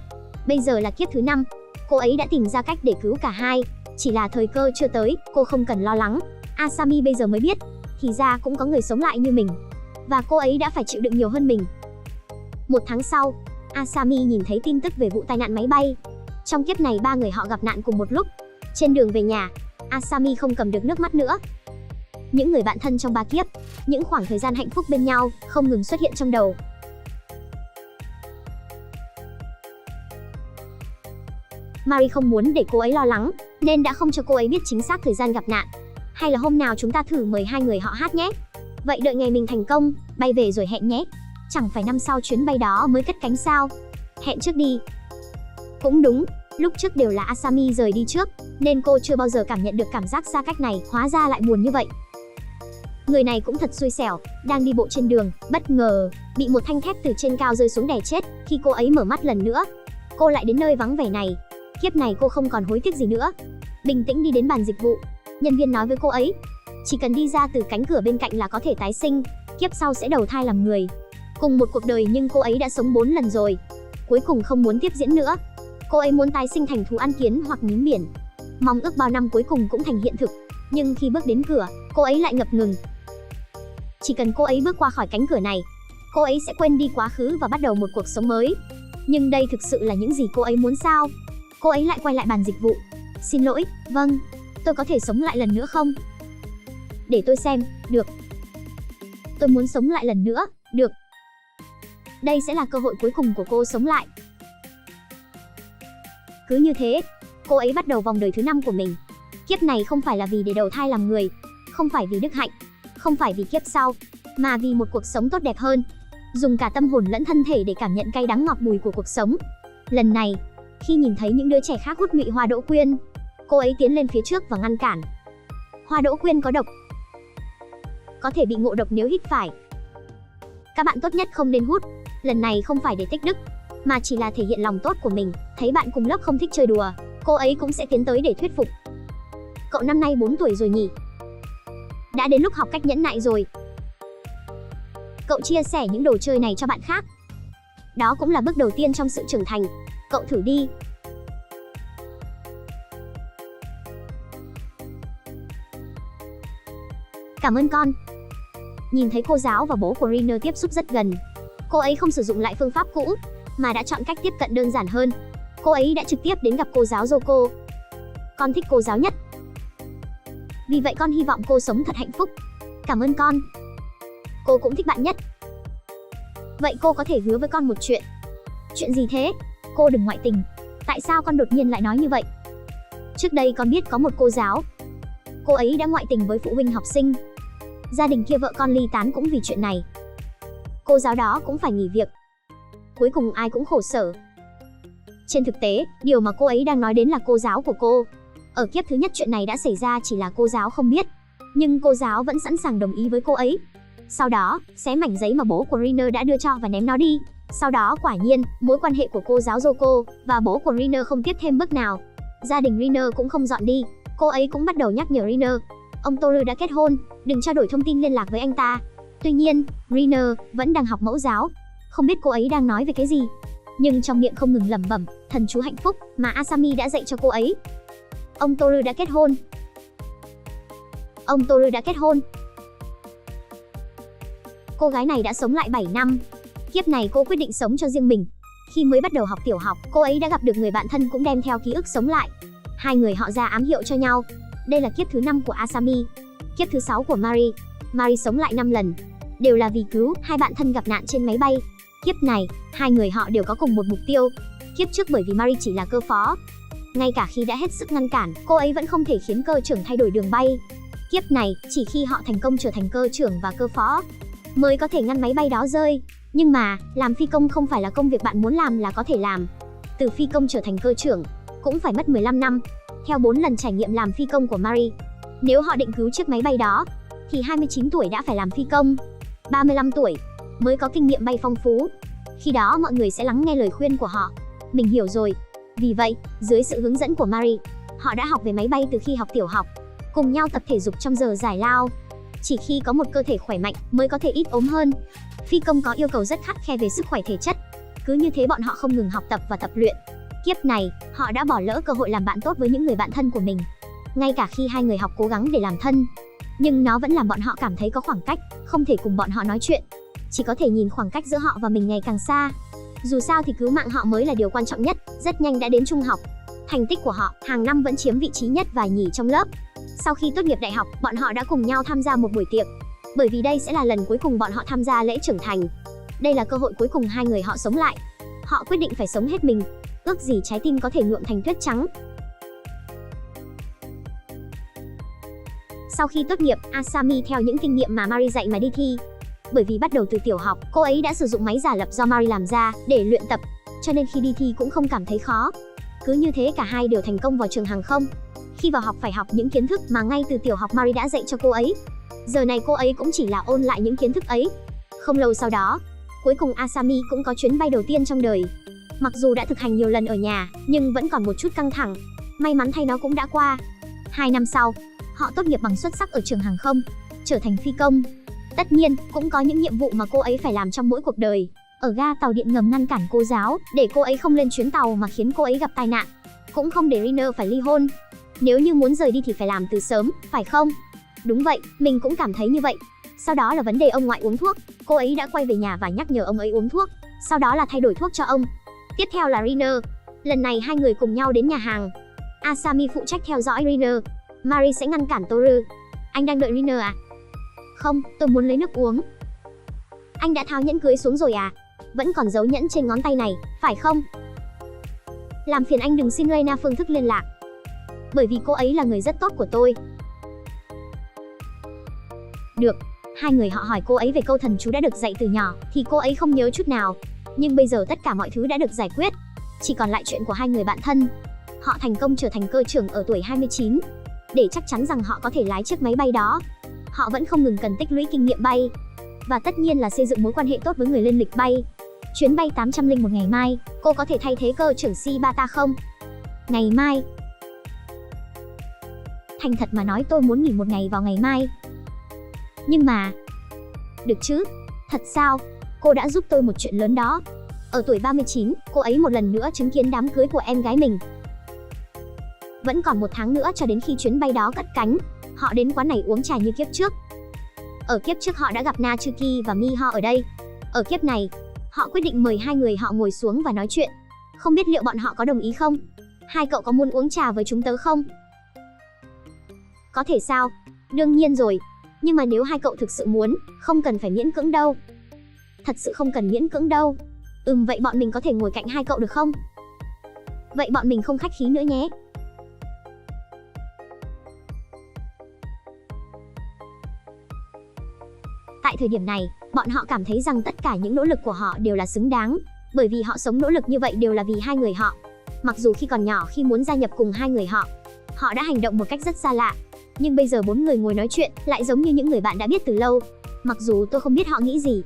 Bây giờ là kiếp thứ 5, cô ấy đã tìm ra cách để cứu cả hai. Chỉ là thời cơ chưa tới, cô không cần lo lắng. Asami bây giờ mới biết, thì ra cũng có người sống lại như mình. Và cô ấy đã phải chịu đựng nhiều hơn mình. 1 tháng sau, Asami nhìn thấy tin tức về vụ tai nạn máy bay. Trong kiếp này 3 người họ gặp nạn cùng một lúc. Trên đường về nhà, Asami không cầm được nước mắt nữa. Những người bạn thân trong 3 kiếp, những khoảng thời gian hạnh phúc bên nhau không ngừng xuất hiện trong đầu. Marie không muốn để cô ấy lo lắng, nên đã không cho cô ấy biết chính xác thời gian gặp nạn. Hay là hôm nào chúng ta thử mời hai người họ hát nhé. Vậy đợi ngày mình thành công, bay về rồi hẹn nhé. Chẳng phải năm sau chuyến bay đó mới cất cánh sao? Hẹn trước đi. Cũng đúng, lúc trước đều là Asami rời đi trước, nên cô chưa bao giờ cảm nhận được cảm giác xa cách này, hóa ra lại buồn như vậy. Người này cũng thật xui xẻo, đang đi bộ trên đường, bất ngờ bị một thanh thép từ trên cao rơi xuống đè chết. Khi cô ấy mở mắt lần nữa, cô lại đến nơi vắng vẻ này. Kiếp này cô không còn hối tiếc gì nữa. Bình tĩnh đi đến bàn dịch vụ. Nhân viên nói với cô ấy, chỉ cần đi ra từ cánh cửa bên cạnh là có thể tái sinh, kiếp sau sẽ đầu thai làm người. Cùng một cuộc đời nhưng cô ấy đã sống 4 lần rồi. Cuối cùng không muốn tiếp diễn nữa. Cô ấy muốn tái sinh thành thú ăn kiến hoặc nhím biển. Mong ước bao năm cuối cùng cũng thành hiện thực. Nhưng khi bước đến cửa, cô ấy lại ngập ngừng. Chỉ cần cô ấy bước qua khỏi cánh cửa này, cô ấy sẽ quên đi quá khứ và bắt đầu một cuộc sống mới. Nhưng đây thực sự là những gì cô ấy muốn sao? Cô ấy lại quay lại bàn dịch vụ. Xin lỗi, vâng, tôi có thể sống lại lần nữa không? Để tôi xem, được. Tôi muốn sống lại lần nữa, được. Đây sẽ là cơ hội cuối cùng của cô sống lại. Cứ như thế, cô ấy bắt đầu vòng đời thứ 5 của mình. Kiếp này không phải là vì để đầu thai làm người, không phải vì đức hạnh, không phải vì kiếp sau, mà vì một cuộc sống tốt đẹp hơn. Dùng cả tâm hồn lẫn thân thể để cảm nhận cay đắng ngọt bùi của cuộc sống. Lần này, khi nhìn thấy những đứa trẻ khác hút nhụy hoa đỗ quyên, cô ấy tiến lên phía trước và ngăn cản. Hoa đỗ quyên có độc, có thể bị ngộ độc nếu hít phải. Các bạn tốt nhất không nên hút. Lần này không phải để tích đức, mà chỉ là thể hiện lòng tốt của mình. Thấy bạn cùng lớp không thích chơi đùa, cô ấy cũng sẽ tiến tới để thuyết phục. Cậu năm nay 4 tuổi rồi nhỉ? Đã đến lúc học cách nhẫn nại rồi. Cậu chia sẻ những đồ chơi này cho bạn khác. Đó cũng là bước đầu tiên trong sự trưởng thành. Cậu thử đi. Cảm ơn con. Nhìn thấy cô giáo và bố của Riner tiếp xúc rất gần, cô ấy không sử dụng lại phương pháp cũ, mà đã chọn cách tiếp cận đơn giản hơn. Cô ấy đã trực tiếp đến gặp cô giáo Yoko. Con thích cô giáo nhất. Vì vậy con hy vọng cô sống thật hạnh phúc. Cảm ơn con. Cô cũng thích bạn nhất. Vậy cô có thể hứa với con một chuyện. Chuyện gì thế? Cô đừng ngoại tình. Tại sao con đột nhiên lại nói như vậy? Trước đây con biết có một cô giáo. Cô ấy đã ngoại tình với phụ huynh học sinh. Gia đình kia vợ con ly tán cũng vì chuyện này. Cô giáo đó cũng phải nghỉ việc. Cuối cùng ai cũng khổ sở. Trên thực tế, điều mà cô ấy đang nói đến là cô giáo của cô. Ở kiếp thứ nhất chuyện này đã xảy ra, chỉ là cô giáo không biết. Nhưng cô giáo vẫn sẵn sàng đồng ý với cô ấy. Sau đó, xé mảnh giấy mà bố của Riner đã đưa cho và ném nó đi. Sau đó quả nhiên, mối quan hệ của cô giáo Yoko và bố của Riner không tiếp thêm bước nào. Gia đình Riner cũng không dọn đi. Cô ấy cũng bắt đầu nhắc nhở Riner. Ông Toru đã kết hôn, đừng trao đổi thông tin liên lạc với anh ta. Tuy nhiên, Riner vẫn đang học mẫu giáo. Không biết cô ấy đang nói về cái gì. Nhưng trong miệng không ngừng lẩm bẩm thần chú hạnh phúc mà Asami đã dạy cho cô ấy. Ông Toru đã kết hôn. Ông Toru đã kết hôn. Cô gái này đã sống lại 7 năm. Kiếp này cô quyết định sống cho riêng mình. Khi mới bắt đầu học tiểu học, cô ấy đã gặp được người bạn thân cũng đem theo ký ức sống lại. Hai người họ ra ám hiệu cho nhau. Đây là kiếp thứ 5 của Asami. Kiếp thứ 6 của Mari. Mari sống lại 5 lần. Đều là vì cứu hai bạn thân gặp nạn trên máy bay. Kiếp này, hai người họ đều có cùng một mục tiêu. Kiếp trước bởi vì Mari chỉ là cơ phó. Ngay cả khi đã hết sức ngăn cản, cô ấy vẫn không thể khiến cơ trưởng thay đổi đường bay. Kiếp này, chỉ khi họ thành công trở thành cơ trưởng và cơ phó, mới có thể ngăn máy bay đó rơi. Nhưng mà, làm phi công không phải là công việc bạn muốn làm là có thể làm. Từ phi công trở thành cơ trưởng, cũng phải mất 15 năm. Theo 4 lần trải nghiệm làm phi công của Mari, nếu họ định cứu chiếc máy bay đó, thì 29 tuổi đã phải làm phi công, 35 tuổi mới có kinh nghiệm bay phong phú. Khi đó mọi người sẽ lắng nghe lời khuyên của họ. Mình hiểu rồi. Vì vậy, dưới sự hướng dẫn của Mari, họ đã học về máy bay từ khi học tiểu học, cùng nhau tập thể dục trong giờ giải lao. Chỉ khi có một cơ thể khỏe mạnh mới có thể ít ốm hơn. Phi công có yêu cầu rất khắt khe về sức khỏe thể chất. Cứ như thế bọn họ không ngừng học tập và tập luyện. Kiếp này, họ đã bỏ lỡ cơ hội làm bạn tốt với những người bạn thân của mình. Ngay cả khi hai người học cố gắng để làm thân, nhưng nó vẫn làm bọn họ cảm thấy có khoảng cách, không thể cùng bọn họ nói chuyện. Chỉ có thể nhìn khoảng cách giữa họ và mình ngày càng xa. Dù sao thì cứu mạng họ mới là điều quan trọng nhất. Rất nhanh đã đến trung học. Thành tích của họ hàng năm vẫn chiếm vị trí nhất và nhì trong lớp. Sau khi tốt nghiệp đại học, bọn họ đã cùng nhau tham gia một buổi tiệc. Bởi vì đây sẽ là lần cuối cùng bọn họ tham gia lễ trưởng thành. Đây là cơ hội cuối cùng hai người họ sống lại. Họ quyết định phải sống hết mình. Ước gì trái tim có thể nhuộm thành tuyết trắng. Sau khi tốt nghiệp, Asami theo những kinh nghiệm mà Mari dạy mà đi thi. Bởi vì bắt đầu từ tiểu học, cô ấy đã sử dụng máy giả lập do Mari làm ra để luyện tập, cho nên khi đi thi cũng không cảm thấy khó. Cứ như thế cả hai đều thành công vào trường hàng không. Khi vào học phải học những kiến thức mà ngay từ tiểu học Mari đã dạy cho cô ấy. Giờ này cô ấy cũng chỉ là ôn lại những kiến thức ấy. Không lâu sau đó, cuối cùng Asami cũng có chuyến bay đầu tiên trong đời. Mặc dù đã thực hành nhiều lần ở nhà, nhưng vẫn còn một chút căng thẳng. May mắn thay nó cũng đã qua. 2 năm sau, họ tốt nghiệp bằng xuất sắc ở trường hàng không, trở thành phi công. Tất nhiên, cũng có những nhiệm vụ mà cô ấy phải làm trong mỗi cuộc đời. Ở ga tàu điện ngầm ngăn cản cô giáo, để cô ấy không lên chuyến tàu mà khiến cô ấy gặp tai nạn. Cũng không để Rainer phải ly hôn. Nếu như muốn rời đi thì phải làm từ sớm, phải không? Đúng vậy, mình cũng cảm thấy như vậy. Sau đó là vấn đề ông ngoại uống thuốc. Cô ấy đã quay về nhà và nhắc nhở ông ấy uống thuốc. Sau đó là thay đổi thuốc cho ông. Tiếp theo là Rainer. Lần này hai người cùng nhau đến nhà hàng. Asami phụ trách theo dõi Rainer. Mari sẽ ngăn cản Toru. Anh đang đợi Rainer à? Không, tôi muốn lấy nước uống. Anh đã tháo nhẫn cưới xuống rồi à? Vẫn còn dấu nhẫn trên ngón tay này, phải không? Làm phiền anh đừng xin Reina phương thức liên lạc. Bởi vì cô ấy là người rất tốt của tôi. Được, hai người họ hỏi cô ấy về câu thần chú đã được dạy từ nhỏ, thì cô ấy không nhớ chút nào. Nhưng bây giờ tất cả mọi thứ đã được giải quyết. Chỉ còn lại chuyện của hai người bạn thân. Họ thành công trở thành cơ trưởng ở tuổi 29. Để chắc chắn rằng họ có thể lái chiếc máy bay đó, họ vẫn không ngừng cần tích lũy kinh nghiệm bay. Và tất nhiên là xây dựng mối quan hệ tốt với người lên lịch bay. Chuyến bay 801 ngày mai, cô có thể thay thế cơ trưởng Shibata không? Ngày mai? Thành thật mà nói tôi muốn nghỉ một ngày vào ngày mai. Nhưng mà... Được chứ? Thật sao? Cô đã giúp tôi một chuyện lớn đó. Ở tuổi 39, cô ấy một lần nữa chứng kiến đám cưới của em gái mình. Vẫn còn 1 tháng nữa cho đến khi chuyến bay đó cất cánh. Họ đến quán này uống trà như kiếp trước. Ở kiếp trước họ đã gặp Natsuki và Miho ở đây. Ở kiếp này, họ quyết định mời hai người họ ngồi xuống và nói chuyện. Không biết liệu bọn họ có đồng ý không? Hai cậu có muốn uống trà với chúng tớ không? Có thể sao? Đương nhiên rồi. Nhưng mà nếu hai cậu thực sự muốn, không cần phải miễn cưỡng đâu. Thật sự không cần miễn cưỡng đâu. Vậy bọn mình có thể ngồi cạnh hai cậu được không? Vậy bọn mình không khách khí nữa nhé. Tại thời điểm này, bọn họ cảm thấy rằng tất cả những nỗ lực của họ đều là xứng đáng. Bởi vì họ sống nỗ lực như vậy đều là vì hai người họ. Mặc dù khi còn nhỏ khi muốn gia nhập cùng hai người họ đã hành động một cách rất xa lạ. Nhưng bây giờ 4 người ngồi nói chuyện lại giống như những người bạn đã biết từ lâu. Mặc dù tôi không biết họ nghĩ gì,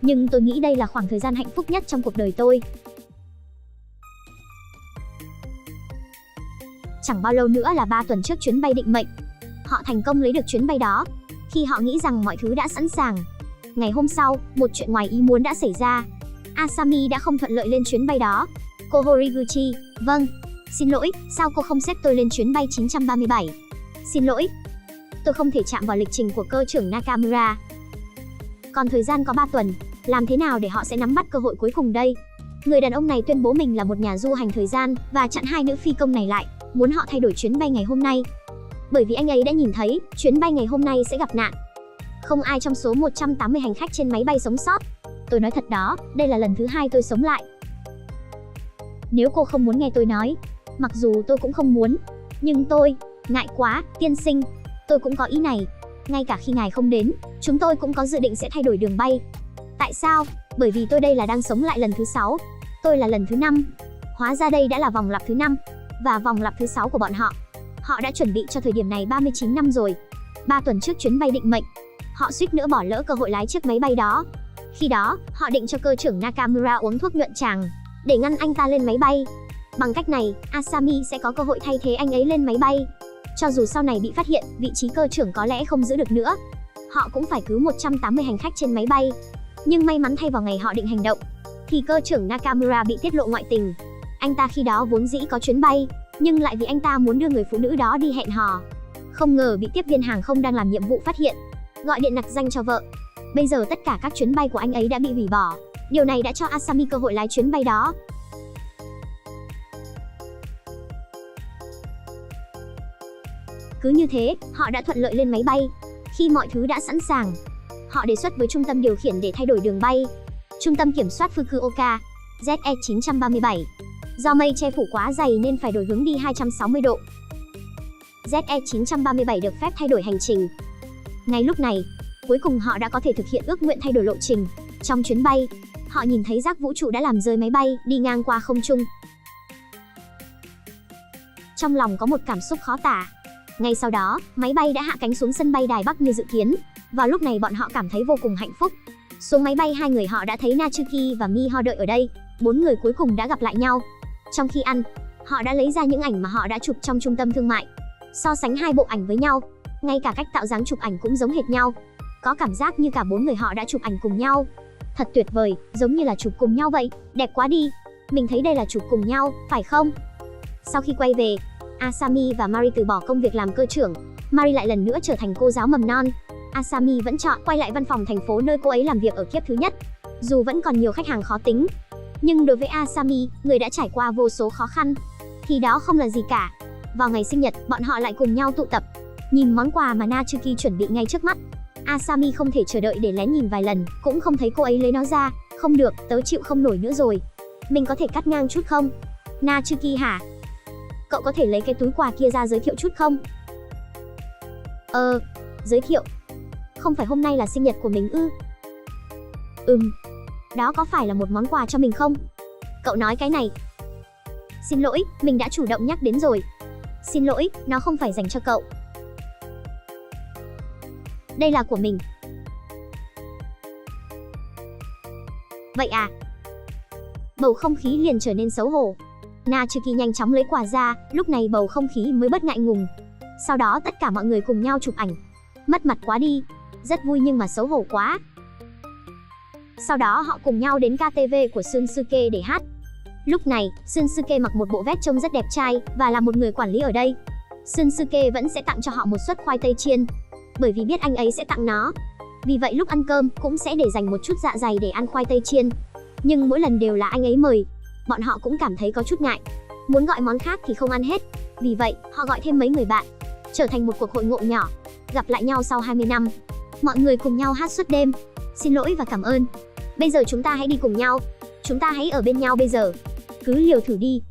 nhưng tôi nghĩ đây là khoảng thời gian hạnh phúc nhất trong cuộc đời tôi. Chẳng bao lâu nữa là 3 tuần trước chuyến bay định mệnh. Họ thành công lấy được chuyến bay đó. Khi họ nghĩ rằng mọi thứ đã sẵn sàng, ngày hôm sau, một chuyện ngoài ý muốn đã xảy ra. Asami đã không thuận lợi lên chuyến bay đó. Cô Horiguchi, vâng. Xin lỗi, sao cô không xếp tôi lên chuyến bay 937? Xin lỗi, tôi không thể chạm vào lịch trình của cơ trưởng Nakamura. Còn thời gian có 3 tuần, làm thế nào để họ sẽ nắm bắt cơ hội cuối cùng đây? Người đàn ông này tuyên bố mình là một nhà du hành thời gian và chặn hai nữ phi công này lại, muốn họ thay đổi chuyến bay ngày hôm nay. Bởi vì anh ấy đã nhìn thấy, chuyến bay ngày hôm nay sẽ gặp nạn. Không ai trong số 180 hành khách trên máy bay sống sót. Tôi nói thật đó, đây là lần thứ 2 tôi sống lại. Nếu cô không muốn nghe tôi nói, mặc dù tôi cũng không muốn, nhưng tôi... Ngại quá, tiên sinh. Tôi cũng có ý này. Ngay cả khi ngài không đến, chúng tôi cũng có dự định sẽ thay đổi đường bay. Tại sao? Bởi vì tôi đây là đang sống lại lần thứ 6. Tôi là lần thứ 5. Hóa ra đây đã là vòng lặp thứ 5. Và vòng lặp thứ 6 của bọn họ. Họ đã chuẩn bị cho thời điểm này 39 năm rồi. 3 tuần trước chuyến bay định mệnh, họ suýt nữa bỏ lỡ cơ hội lái chiếc máy bay đó. Khi đó, họ định cho cơ trưởng Nakamura uống thuốc nhuận tràng, để ngăn anh ta lên máy bay. Bằng cách này, Asami sẽ có cơ hội thay thế anh ấy lên máy bay. Cho dù sau này bị phát hiện, vị trí cơ trưởng có lẽ không giữ được nữa. Họ cũng phải cứu 180 hành khách trên máy bay. Nhưng may mắn thay vào ngày họ định hành động, thì cơ trưởng Nakamura bị tiết lộ ngoại tình. Anh ta khi đó vốn dĩ có chuyến bay, nhưng lại vì anh ta muốn đưa người phụ nữ đó đi hẹn hò. Không ngờ bị tiếp viên hàng không đang làm nhiệm vụ phát hiện, gọi điện nặc danh cho vợ. Bây giờ tất cả các chuyến bay của anh ấy đã bị hủy bỏ. Điều này đã cho Asami cơ hội lái chuyến bay đó. Cứ như thế, họ đã thuận lợi lên máy bay. Khi mọi thứ đã sẵn sàng, họ đề xuất với trung tâm điều khiển để thay đổi đường bay. Trung tâm kiểm soát Fukuoka, ZE937. Do mây che phủ quá dày nên phải đổi hướng đi 260 độ. ZE937 được phép thay đổi hành trình. Ngay lúc này, cuối cùng họ đã có thể thực hiện ước nguyện thay đổi lộ trình. Trong chuyến bay, họ nhìn thấy rác vũ trụ đã làm rơi máy bay đi ngang qua không trung. Trong lòng có một cảm xúc khó tả. Ngay sau đó, máy bay đã hạ cánh xuống sân bay Đài Bắc như dự kiến. Vào lúc này bọn họ cảm thấy vô cùng hạnh phúc. Xuống máy bay hai người họ đã thấy Natsuki và Miho đợi ở đây. 4 người cuối cùng đã gặp lại nhau. Trong khi ăn, họ đã lấy ra những ảnh mà họ đã chụp trong trung tâm thương mại. So sánh hai bộ ảnh với nhau, ngay cả cách tạo dáng chụp ảnh cũng giống hệt nhau. Có cảm giác như cả 4 người họ đã chụp ảnh cùng nhau. Thật tuyệt vời, giống như là chụp cùng nhau vậy, đẹp quá đi. Mình thấy đây là chụp cùng nhau, phải không? Sau khi quay về, Asami và Mari từ bỏ công việc làm cơ trưởng. Mari lại lần nữa trở thành cô giáo mầm non. Asami vẫn chọn quay lại văn phòng thành phố nơi cô ấy làm việc ở kiếp thứ nhất. Dù vẫn còn nhiều khách hàng khó tính, nhưng đối với Asami, người đã trải qua vô số khó khăn, thì đó không là gì cả. Vào ngày sinh nhật, bọn họ lại cùng nhau tụ tập. Nhìn món quà mà Natsuki chuẩn bị ngay trước mắt, Asami không thể chờ đợi để lén nhìn vài lần, cũng không thấy cô ấy lấy nó ra. Không được, tớ chịu không nổi nữa rồi. Mình có thể cắt ngang chút không? Natsuki hả? Cậu có thể lấy cái túi quà kia ra giới thiệu chút không? Giới thiệu? Không phải hôm nay là sinh nhật của mình ư? Đó có phải là một món quà cho mình không? Cậu nói cái này. Xin lỗi, mình đã chủ động nhắc đến rồi. Xin lỗi, nó không phải dành cho cậu. Đây là của mình. Vậy à? Bầu không khí liền trở nên xấu hổ. Natsuki nhanh chóng lấy quà ra, lúc này bầu không khí mới bớt ngại ngùng. Sau đó tất cả mọi người cùng nhau chụp ảnh. Mất mặt quá đi. Rất vui nhưng mà xấu hổ quá. Sau đó họ cùng nhau đến KTV của Shunsuke để hát. Lúc này, Shunsuke mặc một bộ vest trông rất đẹp trai và là một người quản lý ở đây. Shunsuke vẫn sẽ tặng cho họ một suất khoai tây chiên, bởi vì biết anh ấy sẽ tặng nó. Vì vậy lúc ăn cơm cũng sẽ để dành một chút dạ dày để ăn khoai tây chiên. Nhưng mỗi lần đều là anh ấy mời, bọn họ cũng cảm thấy có chút ngại. Muốn gọi món khác thì không ăn hết. Vì vậy, họ gọi thêm mấy người bạn, trở thành một cuộc hội ngộ nhỏ. Gặp lại nhau sau 20 năm. Mọi người cùng nhau hát suốt đêm. Xin lỗi và cảm ơn. Bây giờ chúng ta hãy đi cùng nhau. Chúng ta hãy ở bên nhau bây giờ. Cứ liều thử đi.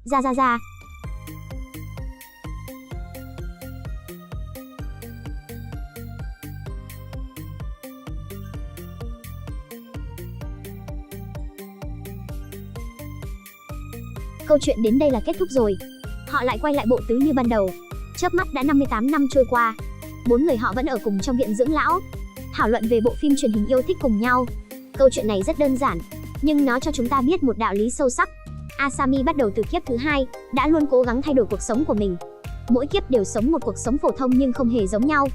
Ra. Câu chuyện đến đây là kết thúc rồi. Họ lại quay lại bộ tứ như ban đầu. Chớp mắt đã 58 năm trôi qua. 4 người họ vẫn ở cùng trong viện dưỡng lão, thảo luận về bộ phim truyền hình yêu thích cùng nhau. Câu chuyện này rất đơn giản, nhưng nó cho chúng ta biết một đạo lý sâu sắc. Asami bắt đầu từ kiếp thứ hai, đã luôn cố gắng thay đổi cuộc sống của mình. Mỗi kiếp đều sống một cuộc sống phổ thông nhưng không hề giống nhau,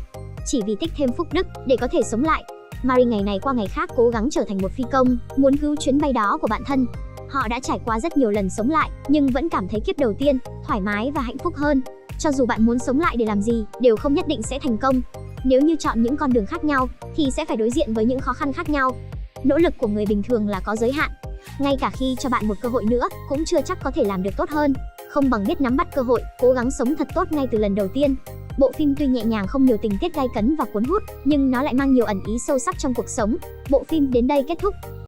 chỉ vì tích thêm phúc đức để có thể sống lại. Mari ngày này qua ngày khác cố gắng trở thành một phi công, muốn cứu chuyến bay đó của bạn thân. Họ đã trải qua rất nhiều lần sống lại, nhưng vẫn cảm thấy kiếp đầu tiên thoải mái và hạnh phúc hơn. Cho dù bạn muốn sống lại để làm gì, đều không nhất định sẽ thành công. Nếu như chọn những con đường khác nhau, thì sẽ phải đối diện với những khó khăn khác nhau. Nỗ lực của người bình thường là có giới hạn. Ngay cả khi cho bạn một cơ hội nữa, cũng chưa chắc có thể làm được tốt hơn. Không bằng biết nắm bắt cơ hội, cố gắng sống thật tốt ngay từ lần đầu tiên. Bộ phim tuy nhẹ nhàng không nhiều tình tiết gay cấn và cuốn hút, nhưng nó lại mang nhiều ẩn ý sâu sắc trong cuộc sống. Bộ phim đến đây kết thúc.